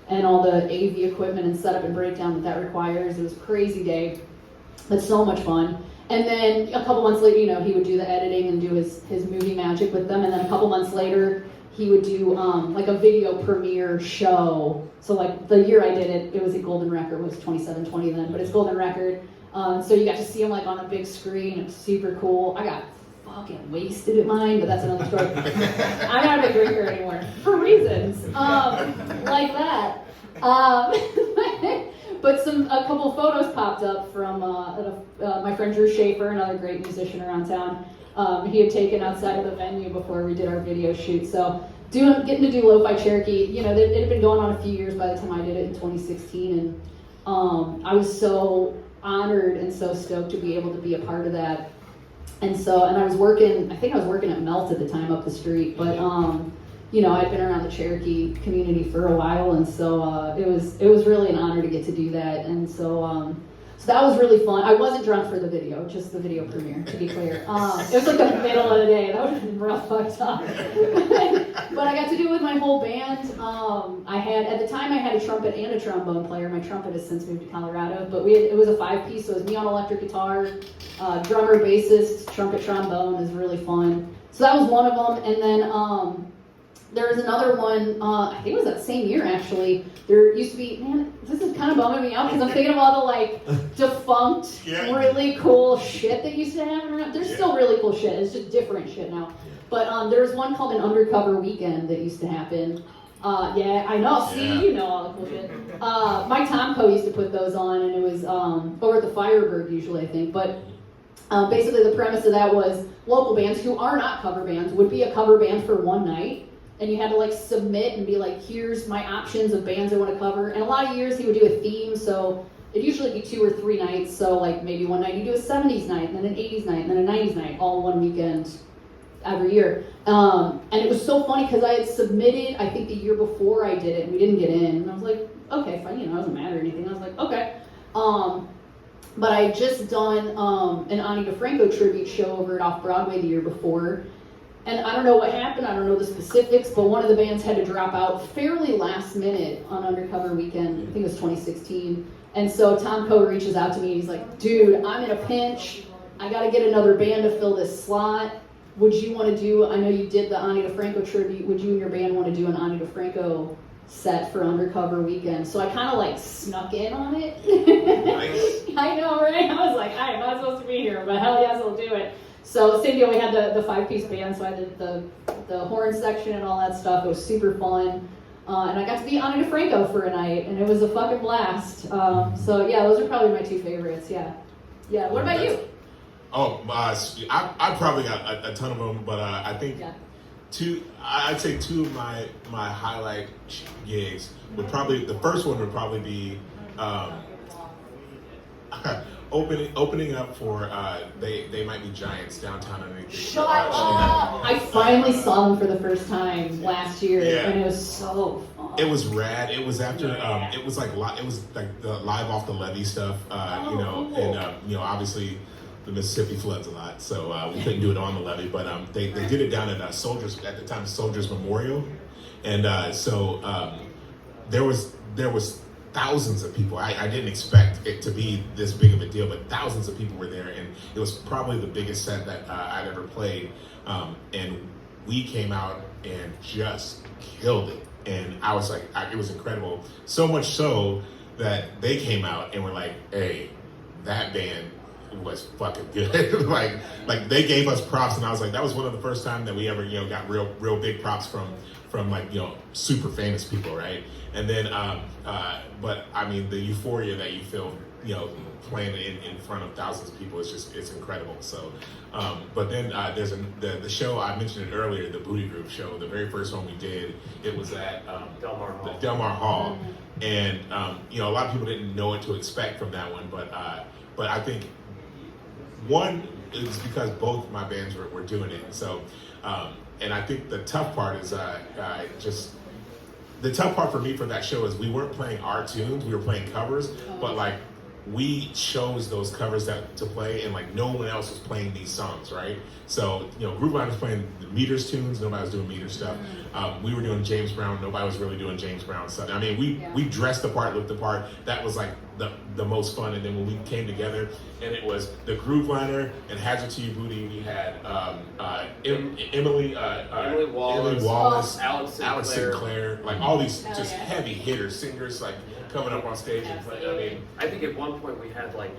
and all the AV equipment and setup and breakdown that requires. It was a crazy day, but so much fun. And then a couple months later, you know, he would do the editing and do his movie magic with them. And then a couple months later, he would do like a video premiere show. So like the year I did it, it was a Golden Record. It was 2720 then, but it's Golden Record. So you got to see him like on a big screen. It was super cool. I got fucking wasted at mine, but that's another story. I'm not a big drinker anymore for reasons like that. But a couple of photos popped up from my friend Drew Schaefer, another great musician around town. He had taken outside of the venue before we did our video shoot. So getting to do Lo-Fi Cherokee, you know, it had been going on a few years by the time I did it in 2016, and I was so honored and so stoked to be able to be a part of that. And I was working, I think I was working at Melt at the time up the street, but you know, I'd been around the Cherokee community for a while, and so it was really an honor to get to do that. And so that was really fun. I wasn't drunk for the video, just the video premiere, to be clear. It was like the middle of the day. That would have been real fucked up. But I got to do it with my whole band. At the time I had a trumpet and a trombone player. My trumpet has since moved to Colorado, but it was a 5-piece, so it was me on electric guitar, drummer, bassist, trumpet, trombone. Is really fun. So that was one of them, and then there was another one, I think it was that same year actually. There used to be, man, this is kind of bumming me out because I'm thinking of all the like defunct, really cool shit that used to happen around. There's still really cool shit, it's just different shit now. But there was one called an Undercover Weekend that used to happen. Yeah, I know, see, you know all the cool shit. Mike Tomko used to put those on, and it was over at the Firebird usually, I think. But basically the premise of that was local bands who are not cover bands would be a cover band for one night. And you had to like submit and be like, here's my options of bands I want to cover. And a lot of years he would do a theme, so it'd usually be 2 or 3 nights. So like maybe one night you do a 70s night, and then an 80s night, and then a 90s night, all one weekend every year. And it was so funny because I had submitted, I think the year before I did it, and we didn't get in. And I was like, okay, fine, you know, it doesn't matter or anything. I was like, okay. But I had just done an Ani DeFranco tribute show over at Off Broadway the year before. And I don't know what happened, I don't know the specifics, but one of the bands had to drop out fairly last minute on Undercover Weekend, I think it was 2016. And so Tom Coe reaches out to me, and he's like, dude, I'm in a pinch, I gotta get another band to fill this slot. Would you want to do, I know you did the Ani DeFranco tribute, would you and your band want to do an Ani DeFranco set for Undercover Weekend? So I kind of like snuck in on it. Nice. I know, right? I was like, I'm not supposed to be here, but hell yes, I'll do it. So same deal, we had the 5-piece band, so I did the horn section and all that stuff. It was super fun. And I got to be Ani DeFranco for a night, and it was a fucking blast. So yeah, those are probably my 2 favorites, yeah. Yeah, what about you? Oh, I probably got a ton of them, but I think I'd say 2 of my highlight gigs would probably, the first one would probably be opening up for they Might Be Giants downtown underneath. Shut up! I finally saw them for the first time last year, and it was so fun. It was rad. It was after it was like the live off the levee stuff, you know, cool. And you know, obviously the Mississippi floods a lot, so we couldn't do it on the levee, but they did it down at Soldiers, at the time Soldiers Memorial, and so there was thousands of people. I didn't expect it to be this big of a deal, but thousands of people were there, and it was probably the biggest set that I'd ever played. And we came out and just killed it, and I was like, it was incredible. So much so that they came out and were like, "Hey, that band was fucking good." like they gave us props, and I was like, that was one of the first time that we ever, you know, got real big props from like, you know, super famous people, right? And then, but I mean, the euphoria that you feel, you know, playing in front of thousands of people is just, it's incredible. So, but then there's the show, I mentioned it earlier, the Booty Group show, the very first one we did, it was at Del Mar Hall. And, you know, a lot of people didn't know what to expect from that one, but I think one is because both my bands were doing it. So, and I think the tough part is the tough part for me for that show is we weren't playing our tunes, we were playing covers, but like we chose those covers to play, and like no one else was playing these songs, right? So, you know, Grooveliner was playing the Meters tunes, nobody was doing Meters stuff. We were doing James Brown, nobody was really doing James Brown stuff. I mean, we dressed the part, looked the part. That was like the most fun. And then when we came together, and it was the Grooveliner and Hazard to Your Booty, we had Emily Wallace, Alex Sinclair, like all these just heavy hitters, singers, like coming up on stage and playing. I mean, I think at one point we had like,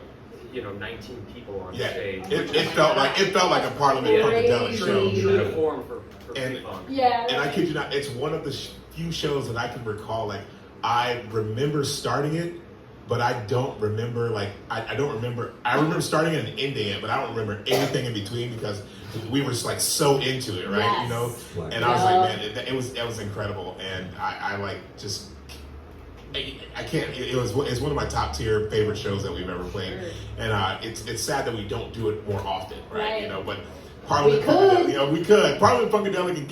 you know, 19 people on stage. It felt like a Parliament Funkadelic show. True to form for and fun. And I kid you not, it's one of the few shows that I can recall. Like, I remember starting it, but I don't remember I don't remember. I remember starting and ending it, but I don't remember anything in between because we were just like so into it, right? Yes. You know, Like, and I was like, man, it was incredible, and I like just. I can't. It's one of my top tier favorite shows that we've ever played, and it's sad that we don't do it more often, right? You know, but Parliament Funkadelic, we could Parliament Funkadelic and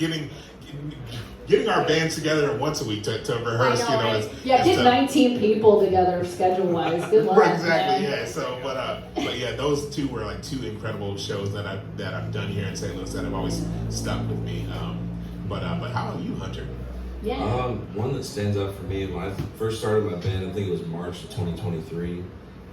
getting our bands together once a week to rehearse, right? Get 19 people together schedule wise. Good luck. Right, exactly, man. yeah. So, but yeah, those two were like two incredible shows that I've done here in St. Louis that have always stuck with me. But how about you, Hunter? Yeah. One that stands out for me, when I first started my band, I think it was March of 2023,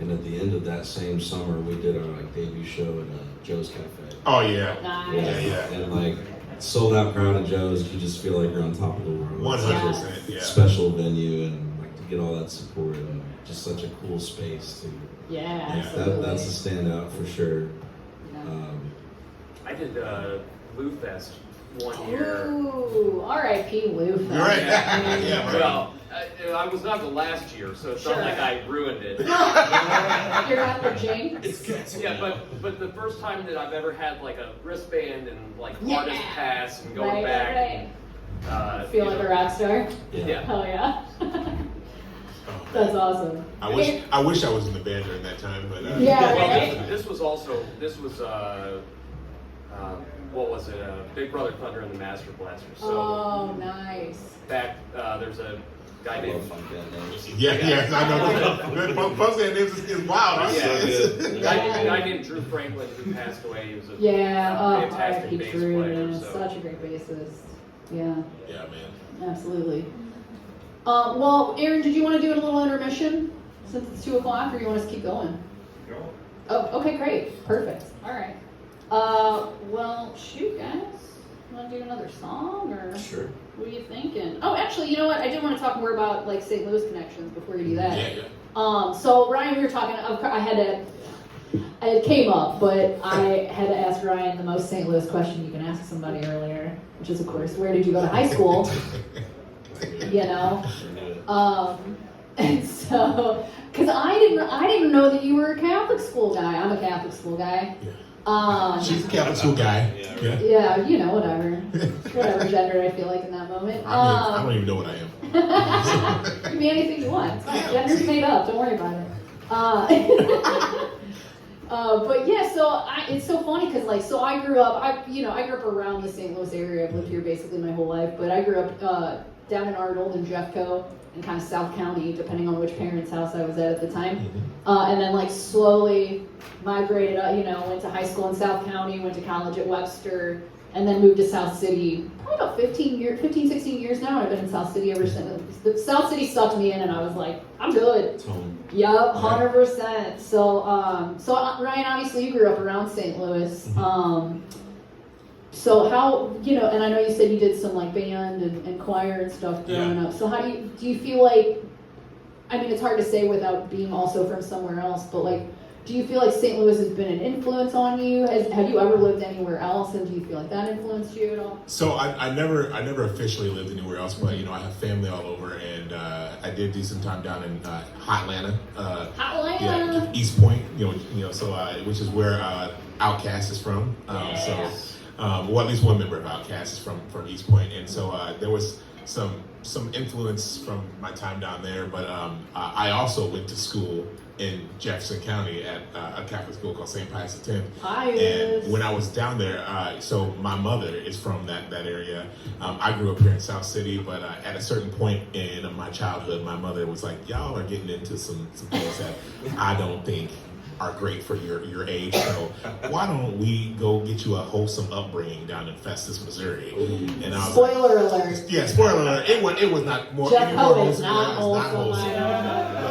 and at the end of that same summer, we did our debut show at Joe's Cafe. Oh yeah, Nice. yeah. And sold out crowd at Joe's, you just feel like you're on top of the world. 100%, yeah. Special venue, and to get all that support, and just such a cool space too. Yeah, Yeah, absolutely. That's a standout for sure. Yeah. I did Lou Fest one year. Ooh, R.I.P. Lou Fest. Right. I mean, Yeah, right. Well, I was not the last year, so it's Sure. not like I ruined it. You're not the jinx. Yeah, but the first time that I've ever had a wristband and Yeah. artist pass and going Right, back. right. And, Feel like a rock star. Yeah. Hell yeah. Oh, That's awesome. I wish I was in the band during that time, but Yeah, Well, right? this was what was it? Big Brother Thunder and the Master Blaster. So Oh, nice. back there's a guy I named love fun band names. yeah, I know. Folks, that names is wild. Huh? Yeah. So a guy named Drew Franklin who passed away. He was a Yeah, fantastic R.I.P. bass Drew, player. man. So. Such a great bassist. Yeah, Yeah, man. absolutely. Well, Aaron, did you want to do a little intermission since it's 2 o'clock, or you want us to keep going? Go. Oh, okay, great. Perfect. All right. Well, shoot, guys. You want to do another song, or Sure. what are you thinking? Oh, actually, you know what? I did want to talk more about St. Louis connections before you do that. Yeah. So Ryan, we were talking. It came up, but I had to ask Ryan the most St. Louis question you can ask somebody earlier, which is, of course, where did you go to high school? You know. And so, because I didn't know that you were a Catholic school guy. I'm a Catholic school guy. She's a Catholic school guy. Yeah. Yeah, you know, whatever gender I feel like in that moment. I don't even know what I am. You can be anything you want. It's fine. Gender's made up. Don't worry about it. But yeah, so it's so funny because I grew up. I grew up around the St. Louis area. I've lived here basically my whole life. But I grew up down in Arnold and Jeffco and kind of South County, depending on which parents' house I was at the time. And then slowly migrated. Went to high school in South County. Went to college at Webster. And then moved to South City, probably about 16 years now. I've been in South City ever since. The South City sucked me in, and I was like, I'm good. Yup, 100%. So Ryan, obviously you grew up around St. Louis. So how, and I know you said you did some band and choir and stuff growing up. So how do you feel like, I mean, it's hard to say without being also from somewhere else, but do you feel like St. Louis has been an influence on you? Have you ever lived anywhere else, and do you feel like that influenced you at all? So I never officially lived anywhere else, but I have family all over, and I did do some time down in Hotlanta. Hotlanta. Yeah, East Point. So which is where Outkast is from. Well, at least one member of Outkast is from East Point, and so there was some influence from my time down there. But I also went to school in Jefferson County at a Catholic school called St. Pius X. And when I was down there, so my mother is from that area. I grew up here in South City, but at a certain point in my childhood, my mother was like, y'all are getting into some things that I don't think are great for your age, so why don't we go get you a wholesome upbringing down in Festus, Missouri? And I was Spoiler alert. Yeah, spoiler alert. It was not more. Jeff any more Hope is wholesome. not It was not wholesome. wholesome.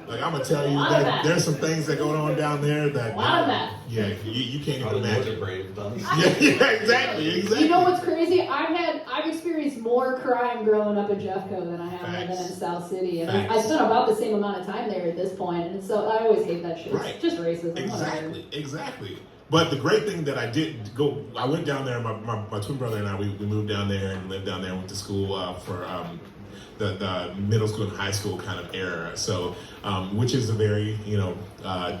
I I'm gonna tell you Lot of that that. there's some things that go on down there that Lot of that. Yeah, you can't even Probably more imagine. than Brave done. Yeah, exactly. You know what's crazy? I've experienced more crime growing up in Jeffco than I have living in Facts. South City, and Facts. I spent about the same amount of time there at this point, and so I always hate that shit. Right. It's just racism. Whatever. Exactly. But the great thing that I did go, I went down there. My twin brother and I, we moved down there and lived down there. Went to school for the middle school and high school kind of era. So, which is a very,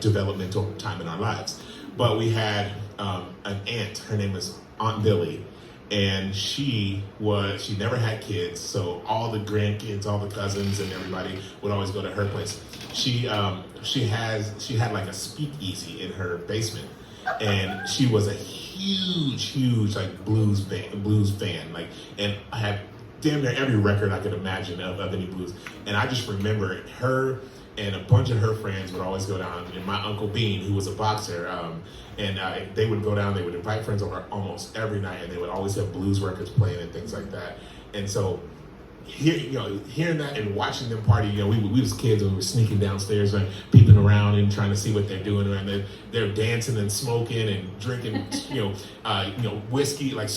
developmental time in our lives. But we had an aunt, her name is Aunt Billy, and she never had kids, so all the grandkids, all the cousins and everybody would always go to her place. She had like a speakeasy in her basement, and she was a huge like blues fan, like, and I had damn near every record I could imagine of any blues. And I just remember her and a bunch of her friends would always go down, and my Uncle Bean, who was a boxer, and they would go down, they would invite friends over almost every night, and they would always have blues records playing and things like that. And so hearing that and watching them party, we was kids and we were sneaking downstairs and peeping around and trying to see what they're doing, and they're dancing and smoking and drinking, whiskey, like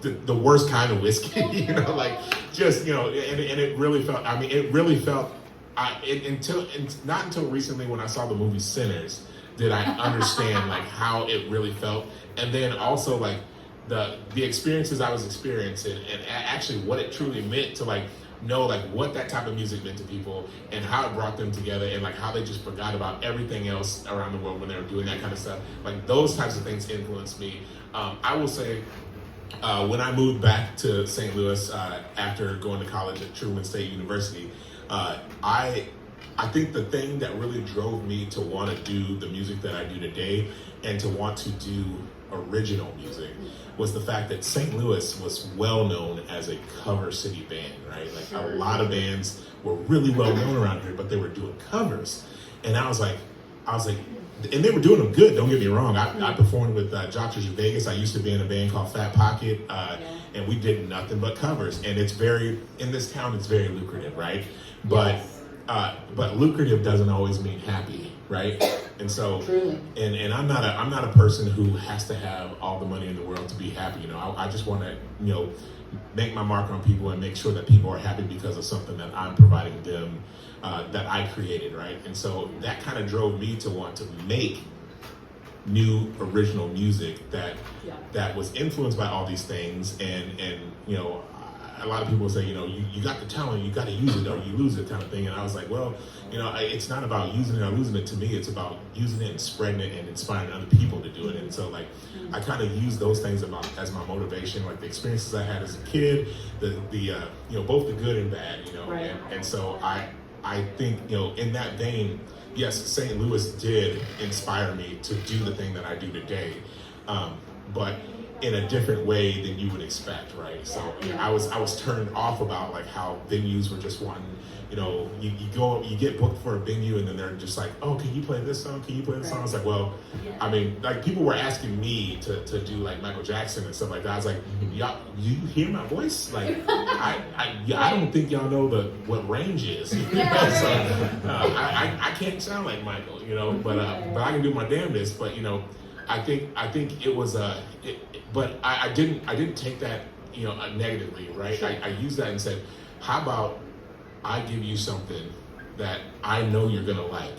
the worst kind of whiskey, like just, and it really felt, not until recently when I saw the movie Sinners did I understand like how it really felt, and then also like the experiences I was experiencing and actually what it truly meant to like know like what that type of music meant to people and how it brought them together, and like how they just forgot about everything else around the world when they were doing that kind of stuff. Like those types of things influenced me. I will say when I moved back to St. Louis after going to college at Truman State University, I think the thing that really drove me to want to do the music that I do today and to want to do original music was the fact that St. Louis was well known as a cover city band, right? Like a lot of bands were really well known around here, but they were doing covers. And I was like, and they were doing them good, don't get me wrong. I performed with Jockers in Vegas. I used to be in a band called Fat Pocket, and we did nothing but covers. And in this town, it's very lucrative, right? But lucrative doesn't always mean happy, right? And so, and I'm not a person who has to have all the money in the world to be happy. I just want to, make my mark on people and make sure that people are happy because of something that I'm providing them, that I created, right? And so that kind of drove me to want to make new original music that was influenced by all these things, and a lot of people say, you got the talent, you got to use it or you lose it kind of thing. And I was like, well, it's not about using it or losing it. To me, it's about using it and spreading it and inspiring other people to do it. And so like, I kind of use those things as my motivation, like the experiences I had as a kid, the both the good and bad, Right. And so I think, in that vein, yes, St. Louis did inspire me to do the thing that I do today. But in a different way than you would expect, right? So I was turned off about like how venues were just wanting, you get booked for a venue and then they're just like, oh, can you play this song? Can you play this song? I was like, well, I mean, like people were asking me to do like Michael Jackson and stuff like that. I was like, y'all, you hear my voice? Like, I don't think y'all know what range is. So I can't sound like Michael, but I can do my damnedest. But I think it was but I didn't take that negatively, right? Sure. I used that and said, how about I give you something that I know you're gonna like.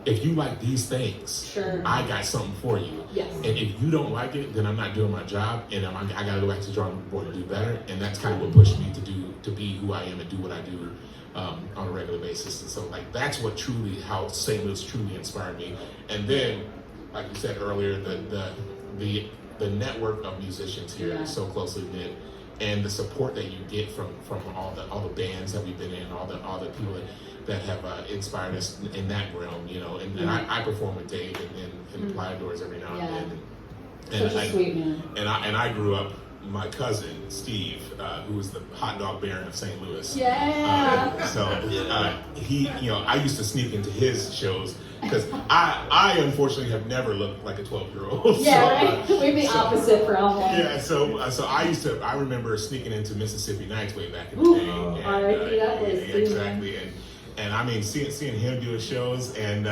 If you like these things, sure, I got something for you. Yes. And if you don't like it, then I'm not doing my job, and I gotta go back to the drawing board and do better. And that's kind of what pushed me to be who I am and do what I do on a regular basis. And so like that's what how St. Louis truly inspired me. And then, like you said earlier, the network of musicians here is so closely knit, and the support that you get from all the bands that we've been in, all the people that have inspired us in that realm, and I perform with Dave in the Playa Doors every now and then. And Such a sweet man. And I grew up. My cousin Steve, who was the hot dog baron of St. Louis. He, I used to sneak into his shows because I unfortunately have never looked like a 12-year-old. Yeah, right. We're the opposite for all that. Yeah, so I remember sneaking into Mississippi Nights way back in the day. Exactly. And I mean, seeing him do his shows, and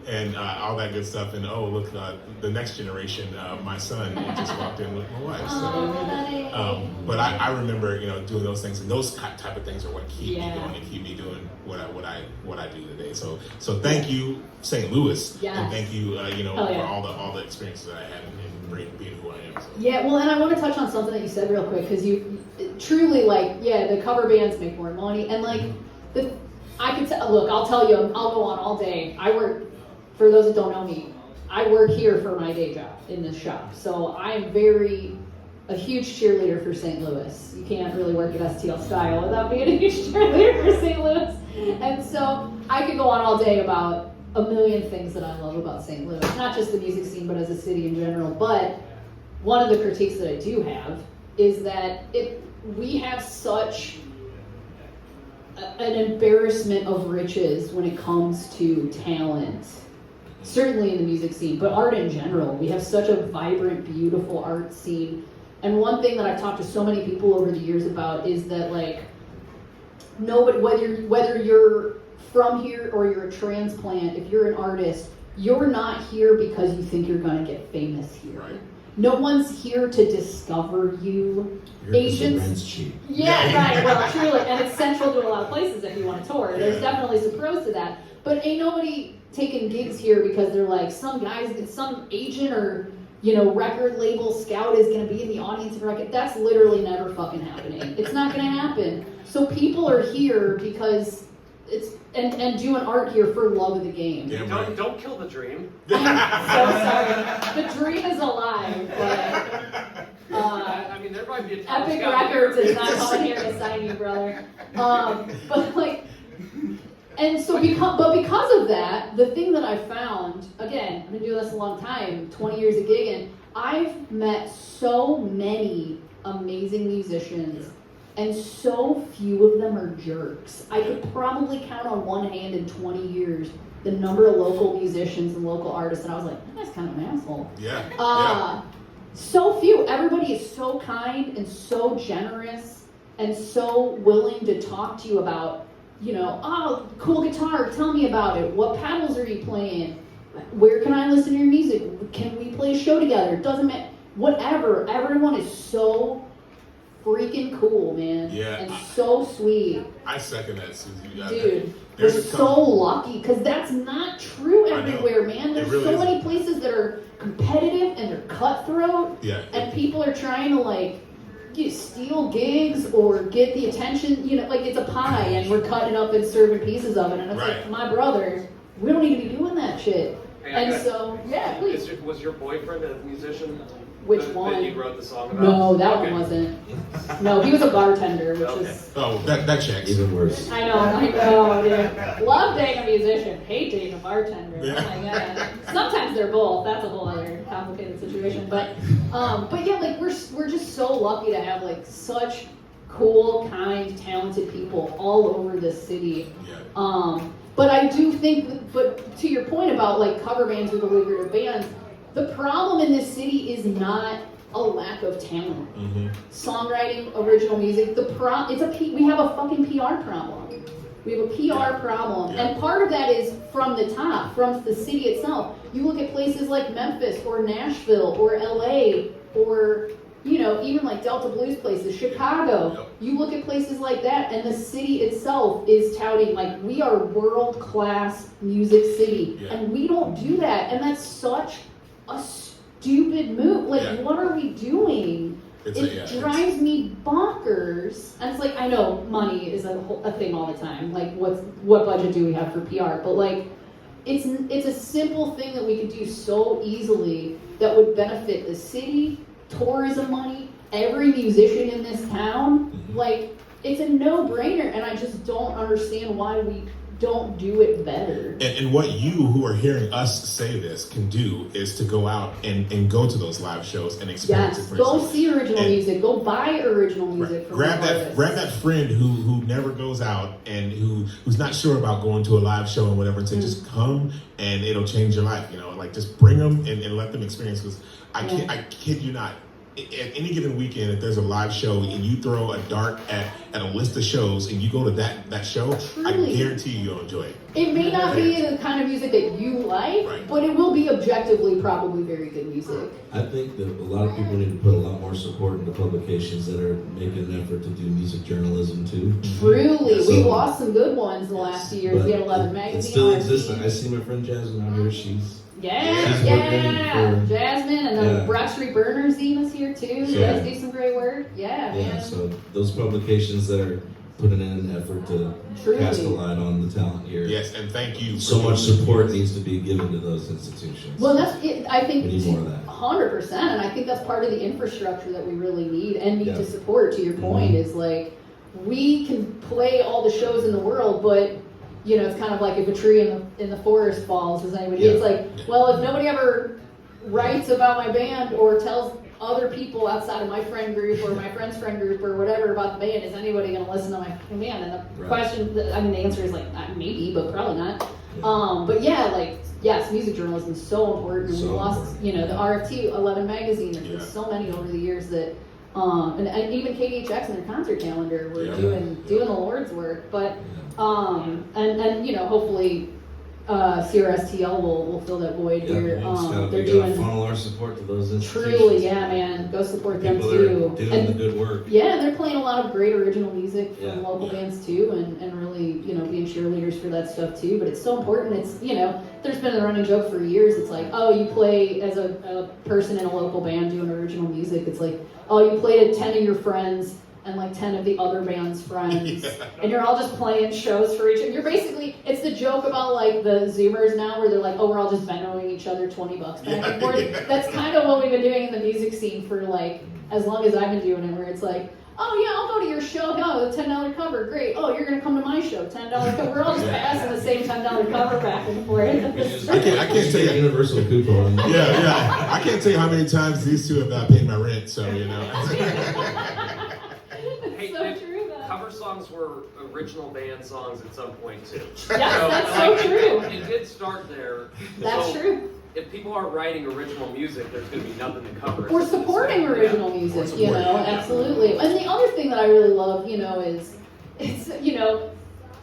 and all that good stuff. And oh, look, the next generation, my son just walked in with my wife. So, but I remember, doing those things, and those type of things are what keep me going and keep me doing what I do today. So thank you, St. Louis, and thank you, for all the experiences that I had in being who I am. So. Yeah, well, and I want to touch on something that you said real quick, because you truly, the cover bands make more money, and I could look, I'll tell you, I'll go on all day. I work, for those that don't know me, I work here for my day job in this shop, so I am a huge cheerleader for St. Louis. You can't really work at STL-Style without being a huge cheerleader for St. Louis, and so I could go on all day about a million things that I love about St. Louis, not just the music scene, but as a city in general. But one of the critiques that I do have is that we have such an embarrassment of riches when it comes to talent, certainly in the music scene, but art in general. We have such a vibrant, beautiful art scene. And one thing that I've talked to so many people over the years about is that nobody, whether you're from here or you're a transplant, if you're an artist, you're not here because you think you're going to get famous here. Right. No one's here to discover you. Agents, rent's cheap. Yeah, right. Well, truly, and it's central to a lot of places if you want to tour. There's definitely some pros to that, but ain't nobody taking gigs here because they're like some agent or record label scout is going to be in the audience of record. That's literally never fucking happening. It's not going to happen. So people are here because it's and doing art here for love of the game. Don't kill the dream. I'm so sorry. The dream is alive, but I mean, there might be a time Epic Records is not coming here to sign you, brother. And so because of that, the thing that I found, again, I've been doing this a long time, 20 years of gigging, I've met so many amazing musicians, and so few of them are jerks. I could probably count on one hand in 20 years the number of local musicians and local artists, and I was like, that guy's kind of an asshole. Yeah. So few. Everybody is so kind and so generous and so willing to talk to you about, oh, cool guitar, tell me about it. What pedals are you playing? Where can I listen to your music? Can we play a show together? Doesn't matter. Whatever. Everyone is so freaking cool, man. Yeah. And so sweet. I second that, Suzie. Dude, we're so lucky, because that's not true everywhere, man. There's really so isn't. many places that are competitive and they're cutthroat. Yeah. And people are trying to steal gigs or get the attention, it's a pie and we're cutting up and serving pieces of it. And it's like, my brother, we don't need to be doing that shit. Hey, please. Was your boyfriend a musician? Which one? That you wrote the song about? No, that one wasn't. No, he was a bartender, which is... Oh, that checks. Even worse. I know, dude. Love dating a musician, hate dating a bartender. Yeah. Oh my god. Sometimes they're both. That's a whole other complicated situation. But yeah, we're just so lucky to have such cool, kind, talented people all over this city. Yeah. But I do think, but to your point about we bands or the lucrative bands, the problem in this city is not a lack of talent. Mm-hmm. Songwriting, original music, we have a fucking PR problem. We have a PR problem. Yeah. And part of that is from the top, from the city itself. You look at places like Memphis or Nashville or LA or, even Delta Blues places, Chicago. Yep. You look at places like that and the city itself is touting we are world-class music city. Yeah. And we don't do that. And that's such a stupid move. What are we doing? It drives me bonkers. And it's I know money is a thing all the time. What budget do we have for PR? But it's a simple thing that we could do so easily that would benefit the city, tourism money, every musician in this town. It's a no-brainer, and I just don't understand why we don't do it better. And what you who are hearing us say this can do is to go out and go to those live shows and experience it for go yourself. see original music. Go buy original music from grab that friend who never goes out and who's not sure about going to a live show and whatever, and say just come and it'll change your life. Just bring them and let them experience. Because I kid you not, at any given weekend, if there's a live show and you throw a dart at a list of shows and you go to that show, I Truly. guarantee you'll enjoy it. It may not be the kind of music that you like, Right. but it will be objectively probably very good music. I think that a lot of people need to put a lot more support into publications that are making an effort to do music journalism too. Truly, So- we've lost some good ones the last few years. But We had 11 it magazine. still RT. exists. I see my friend Jasmine out here. She's Yeah, She's working for- Jasmine, and the Yeah. Broad Street Burners zine is here too. You Yeah. guys do some great work. Yeah, yeah. man. So those publications that are putting in an effort to Truly. cast a light on the talent here. Yes, and thank you. So for much doing support this. needs to be given to those institutions. Well, that's it. I think We need more of that. 100%, and I think that's part of the infrastructure that we really need and need Yeah. to support. To your point, is like we can play all the shows in the world, but you know, it's kind of like if a tree in the forest falls, does anybody? Yeah. It's like, well, if nobody ever writes about my band or tells other people outside of my friend group or my friend's friend group or whatever about the band, is anybody going to listen to my band? And the Right. question, I mean, the answer is like maybe, but probably not. Yeah. But yeah, like yes, music journalism is so important. So We lost, important. you know, the RFT 11 magazine. There's been Yeah. so many over the years that, and even KDHX and their concert calendar were Yeah. doing the Lord's work. But and you know, hopefully, STL will fill that void Yeah, here. it's gotta They're be, gotta doing funnel our support to those institutions. truly, yeah, man. Go support them People too. that are doing the And good work. yeah, they're playing a lot of great original music from Yeah. local Yeah. bands too, and really, you know, being cheerleaders for that stuff too. But it's so important. It's, you know, there's been a running joke for years. It's like, oh, you play as a person in a local band doing original music. It's like, oh, you played at 10 of your friends and like 10 of the other band's friends, and you're all just playing shows for each other. You're basically, it's the joke about like the Zoomers now where they're like, oh, we're all just Venmoing each other $20 back and forth. Yeah. That's kind of what we've been doing in the music scene for like as long as I've been doing it, where it's like, oh yeah, I'll go to your show. Oh, the $10 cover, great. Oh, you're gonna come to my show, $10 cover. We're all just passing the same $10 cover back and forth. I can't tell you. Universal coupon. Yeah. I can't tell you how many times these two have not paid my rent. So you know. Hey, so Nick, true though. cover songs were original band songs at some point too. Yes, that's so true. It did start there. That's So true. If people aren't writing original music, there's going to be nothing to cover. We're supporting original music, you know, absolutely. And the other thing that I really love, you know, is it's, you know,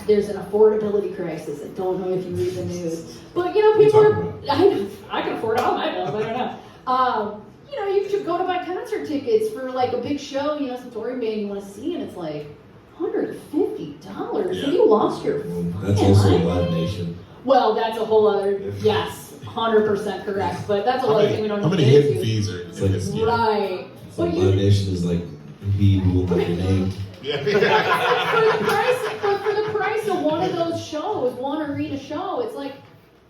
there's an affordability crisis. I don't know if you read the news, but you know, What are you people talking are. I can afford all my bills. I don't know. You know, you should go to buy concert tickets for like a big show, you know, some touring band you want to see, and it's like $150, Yeah. and you lost your. That's fucking also mind. Live Nation. Well, that's a whole other. Yes, 100% correct. But that's a whole other thing we don't. How many get hidden into. fees are in this? Yeah. Right. So But Live Nation is like he who will not be named. Yeah. for the price of one of those shows, one arena show, it's like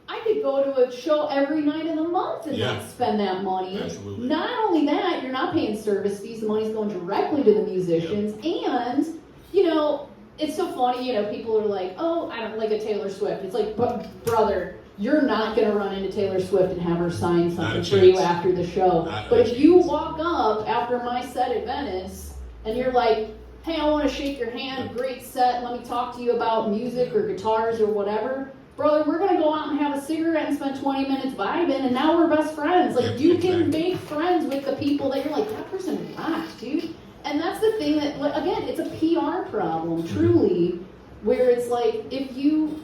I could go to a show every night of the month and Yeah. not spend that money. Absolutely. Not only that, you're not paying service fees, the money's going directly to the musicians, and you know, it's so funny, you know, people are like, oh, I don't like a Taylor Swift. It's like, but brother, you're not gonna run into Taylor Swift and have her sign Not a something for you chance. after the show. Not But a if you chance. walk up after my set at Venice and you're like, hey, I want to shake your hand, great set, let me talk to you about music or guitars or whatever. Brother, we're going to go out and have a cigarette and spend 20 minutes vibing, and now we're best friends. Like, Yep, you can exactly. make friends with the people that you're like, that person rocks, dude. And that's the thing that, like, again, it's a PR problem, truly, where it's like, if you,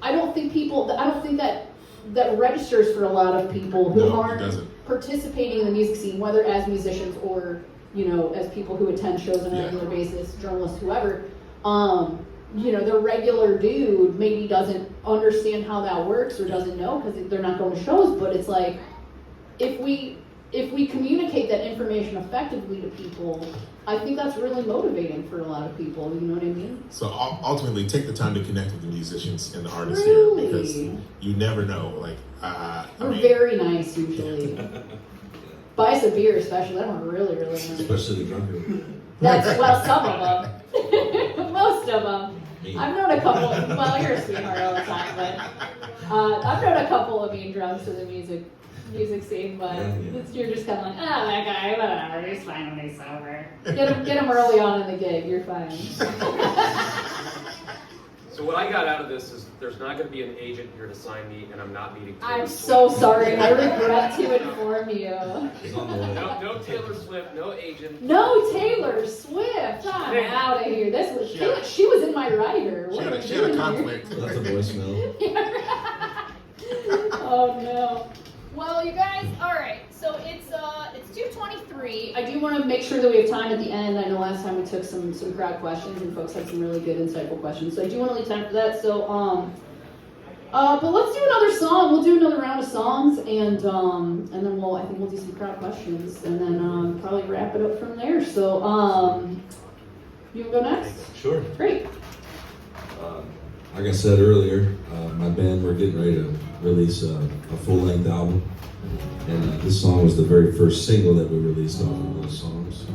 I don't think that registers for a lot of people who No, it aren't doesn't. participating in the music scene, whether as musicians or, you know, as people who attend shows on a Yeah. regular basis, journalists, whoever. You know, the regular dude maybe doesn't understand how that works or doesn't know because they're not going to shows. But it's like, if we communicate that information effectively to people, I think that's really motivating for a lot of people. You know what I mean? So ultimately, take the time to connect with the musicians and the artists Truly. here because you never know. Like, We're very nice usually. Buy us a beer, especially. I'm really nice. Especially the drunker. That's, well, some of them. Most of them. Me. I've known a couple, well, you're a sweetheart all the time, but I've known a couple of mean drunks in the music scene, but Yeah. you're just kind of like, oh, that guy, whatever, he's fine when he's sober. Get him early on in the gig, you're fine. So what I got out of this is there's not going to be an agent here to sign me, and I'm not meeting Taylor I'm Swift. so sorry. I regret to inform you. It's on the way. No Taylor Swift, no agent. No Taylor Swift. I'm out of here. This was Yeah. she was in my writer. She What had are a, we she had a doing here? conflict. That's a voicemail. Oh no. Well, you guys, all right. So it's 2:23. I do want to make sure that we have time at the end. I know last time we took some crowd questions and folks had some really good insightful questions. So I do want to leave time for that. So but let's do another song. We'll do another round of songs and then I think we'll do some crowd questions and then probably wrap it up from there. So you want to go next? Sure. Great. Like I said earlier, my band, we're getting ready to release a full-length album. And this song was the very first single that we released off of those songs.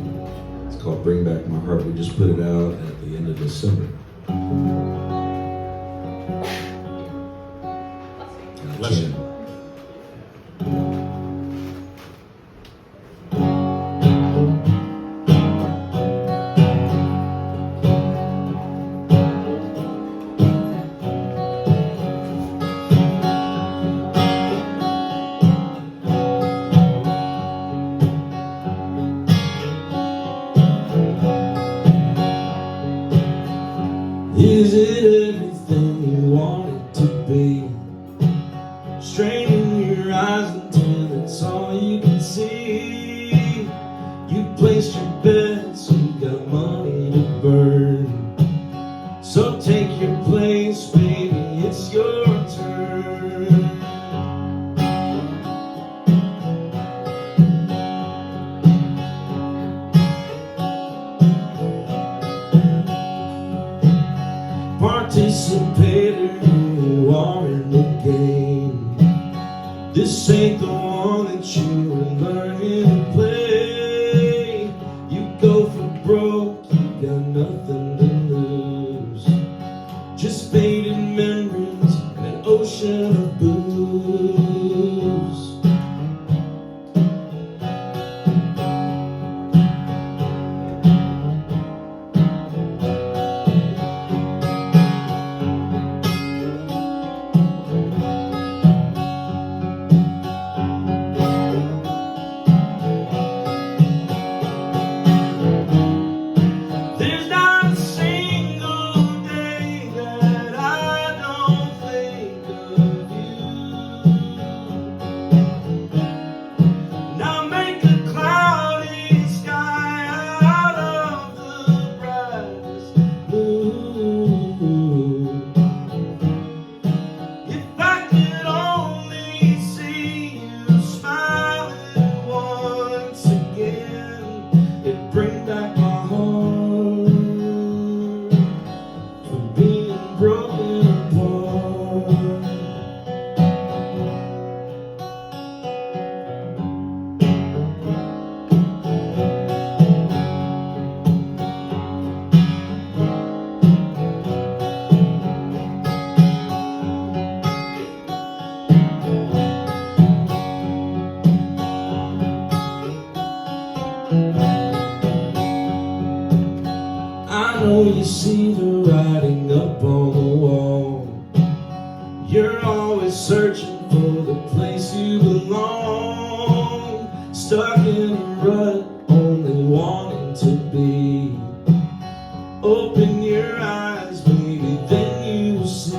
It's called Bring Back My Heart. We just put it out at the end of December. Bless you. Is it everything you want it to be? Straining your eyes until it's all you can see. You placed your bets, you got money to burn. So take your place, baby, it's your turn. Participator, you are in the game. This ain't the one that you were learning to play. You go for broke, you got nothing to lose. Just faded memories and an ocean of booze. There's not a single day that I don't think of you. Now make a cloudy sky out of the brightest blue. If I could only see you smiling once again, it'd bring back my heart from being broken apart. I know you see the writing up on the wall. You're always searching for the place you belong. Stuck in a rut, only wanting to be. Open your eyes, baby, then you will see.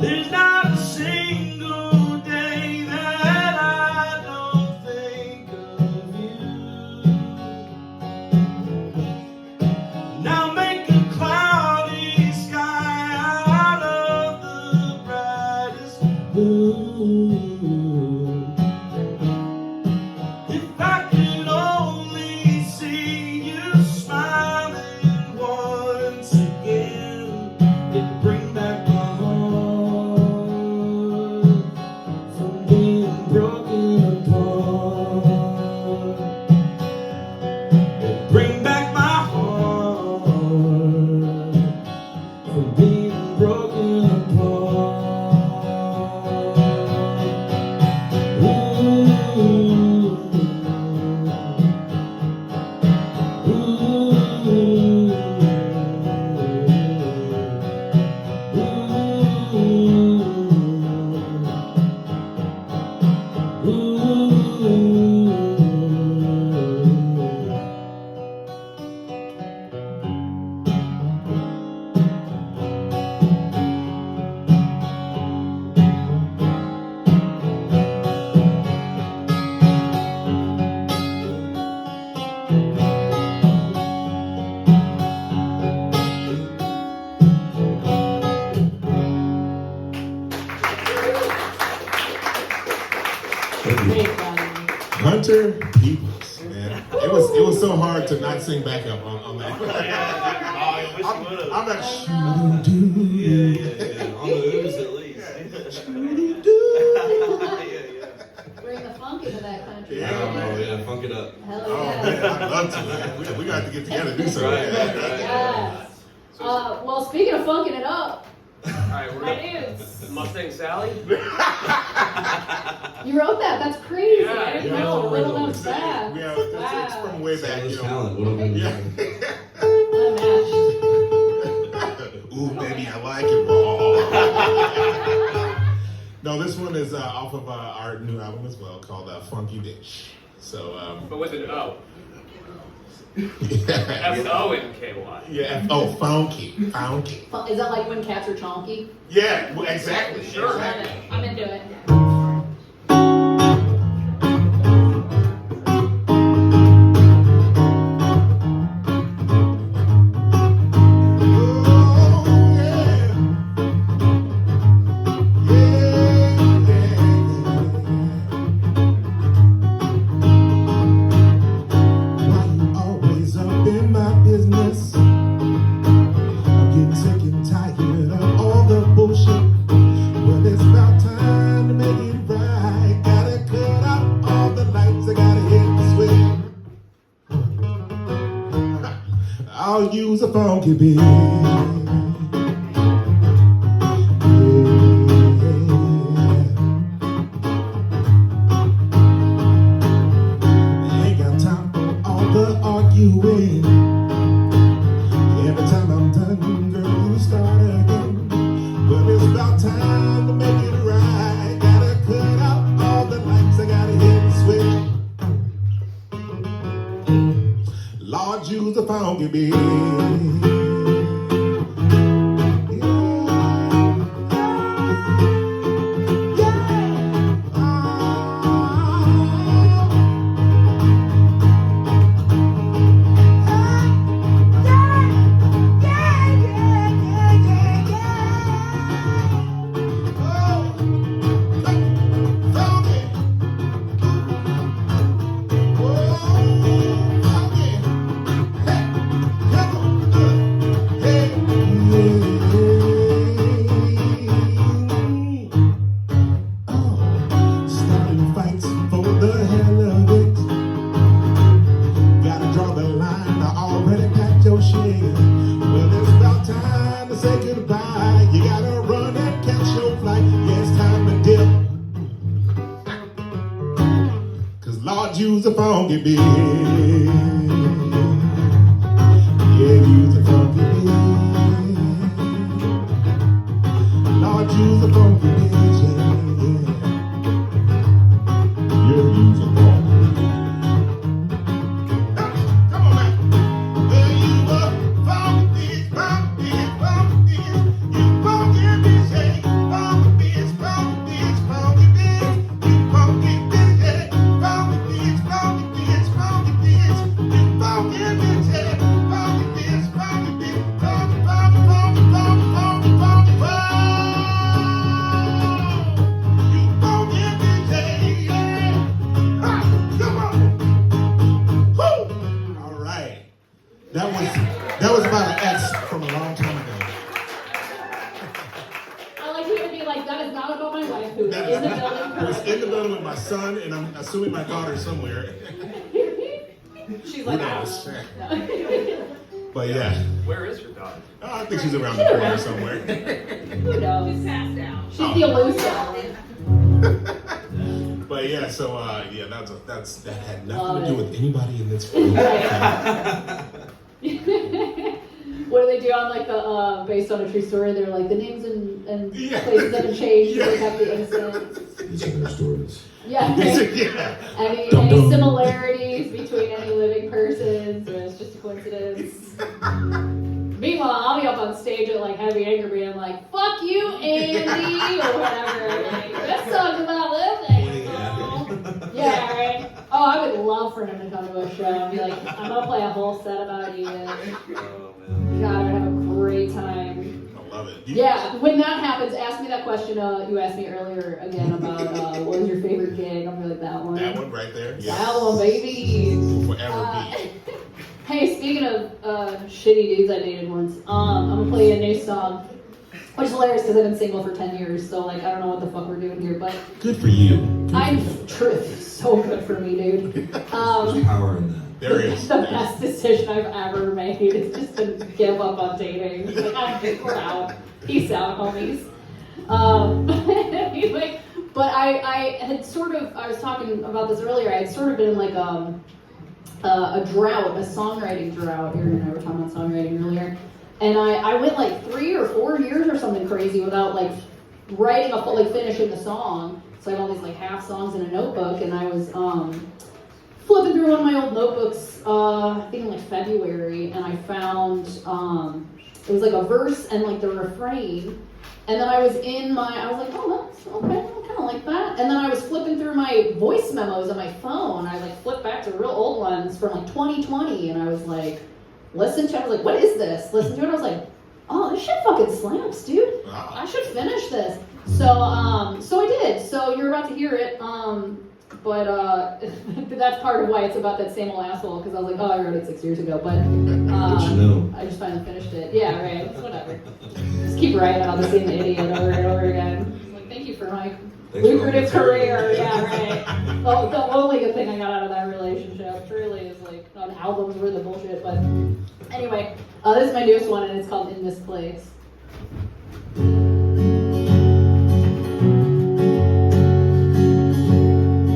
There's not a single day that I don't think of you. Now make a cloudy sky out of the brightest Winter Peebles, man. It was so hard to not sing backup on that. I'm like, shoo-doo-doo. Yeah. On the ooze at least. Bring the funk into that country. Yeah, Oh, yeah, funk it up. Hell Oh yeah. man, I'd love to, man. We got to get together and do something. Right. Yes. Well, speaking of funking it up, Alright, we're My gonna dudes. Mustang Sally. you wrote that. That's crazy. Yeah, I didn't yeah, know. it's Little known original. fact. Yeah, it's from way back, This you know. talent. What am I Yeah. Unmatched. Ooh, baby, I like it raw. No, this one is off of our new album as well, called Funky Bitch. So, But with an O. yeah. F-O-N-K-Y. Yeah. Oh, funky. Funky. Is that like when cats are chonky? Yeah, well, exactly. Sure. Love Exactly. it. I'm into it. I'll use a funky beat. Ain't got time for all the arguing. Every time I'm done, girl, you start again. Well, it's about time to make it right. Gotta cut out all the lights, I gotta hit the switch. Lord, use the funky beat. Starting fights for the hell of it. Gotta draw the line. I already packed your shit. Well, it's about time to say goodbye. You gotta run and catch your flight. Yeah, it's time to dip. 'Cause Lord, use a funky beat. Yeah, use a funky beat. Lord, use a funky beat. Yeah. You're using wrong. Come on, man. Well, you were funky, funky, funky. You funky bitch, hey. Funky bitch, funky bitch, funky bitch. You funky bitch, hey. Funky bitch, funky bitch, funky bitch. You funky bitch, hey. Funky bitch, funky bitch, funky, funky, funky, funky, funky, funky, funky. You funky bitch, hey, yeah. Ha, come on. Woo. All right. That was about an ex from a long time ago. I like you to be like, that is not about my wife who is That in the is- building. I was in the building with my son, and I'm assuming my daughter somewhere. She's Who like, knows? no. But yeah, Where is your daughter? I think she's around the corner somewhere. Who knows? She's passed out. She's the elusive. But yeah, so yeah, that had Love nothing to do it. with anybody in this room. What do they do on like the based on a true story? They're like the names and Yeah. places haven't changed. Yeah. They have the innocence. These are their stories. Yeah. Yeah. Any Dum-dum. similarities between any living persons, or it's just a coincidence? Meanwhile, I'll be up on stage at like Heavy Anger being like, "Fuck you, Andy," or whatever. Like, this song's about living. So. Yeah, right. Oh, I would love for him to come to a show and be like, "I'm gonna play a whole set about you." Oh, man. God, I would have a great time. I love it. Yeah, when that happens, ask me that question you asked me earlier again about what was your favorite gig. I'm like, that one. That one right there. Yeah. That one, baby. Will forever be. Hey, speaking of shitty dudes I dated once, I'm gonna play a new song, which is hilarious because I've been single for 10 years, so like I don't know what the fuck we're doing here, but Good for you. so good for me, dude. There's power in that. There is. The best decision I've ever made is just to give up on dating. It's like, we're out. Peace out, homies. Anyway, but I had sort of, I was talking about this earlier, I had sort of been in like a drought, a songwriting drought. Aaron and I were talking about songwriting earlier. And I went like 3 or 4 years or something crazy without like writing finishing the song. So I had all these like half songs in a notebook, and I was flipping through one of my old notebooks, I think in like February, and I found it was like a verse and like the refrain. And then I was like, oh, that's okay, I kind of like that. And then I was flipping through my voice memos on my phone. I like flipped back to real old ones from like 2020, and I was like, I was like, what is this? Listen to it, I was like, oh, this shit fucking slaps, dude. Wow. I should finish this. So I did. So you're about to hear it. But that's part of why it's about that same old asshole, because I was like, oh, I wrote it 6 years ago, but I just finally finished it. Yeah, right. It's whatever. Just keep writing about the same idiot over and over again. I'm like, thank you for my lucrative career. Yeah, right. The only good thing I got out of that relationship truly is like on albums were the bullshit. But anyway, this is my newest one, and it's called In This Place.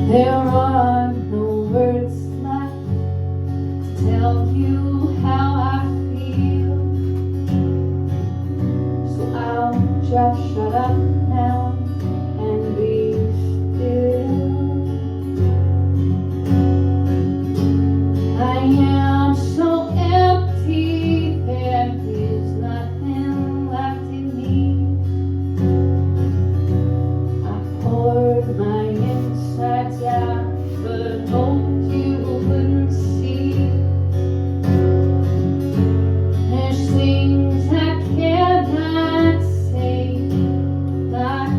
There are no words left to tell you how I feel, so I'll just shut up now and be still. I am so empty, there is nothing left in me. I poured my insides out, but hoped you wouldn't see. There's things I cannot say, not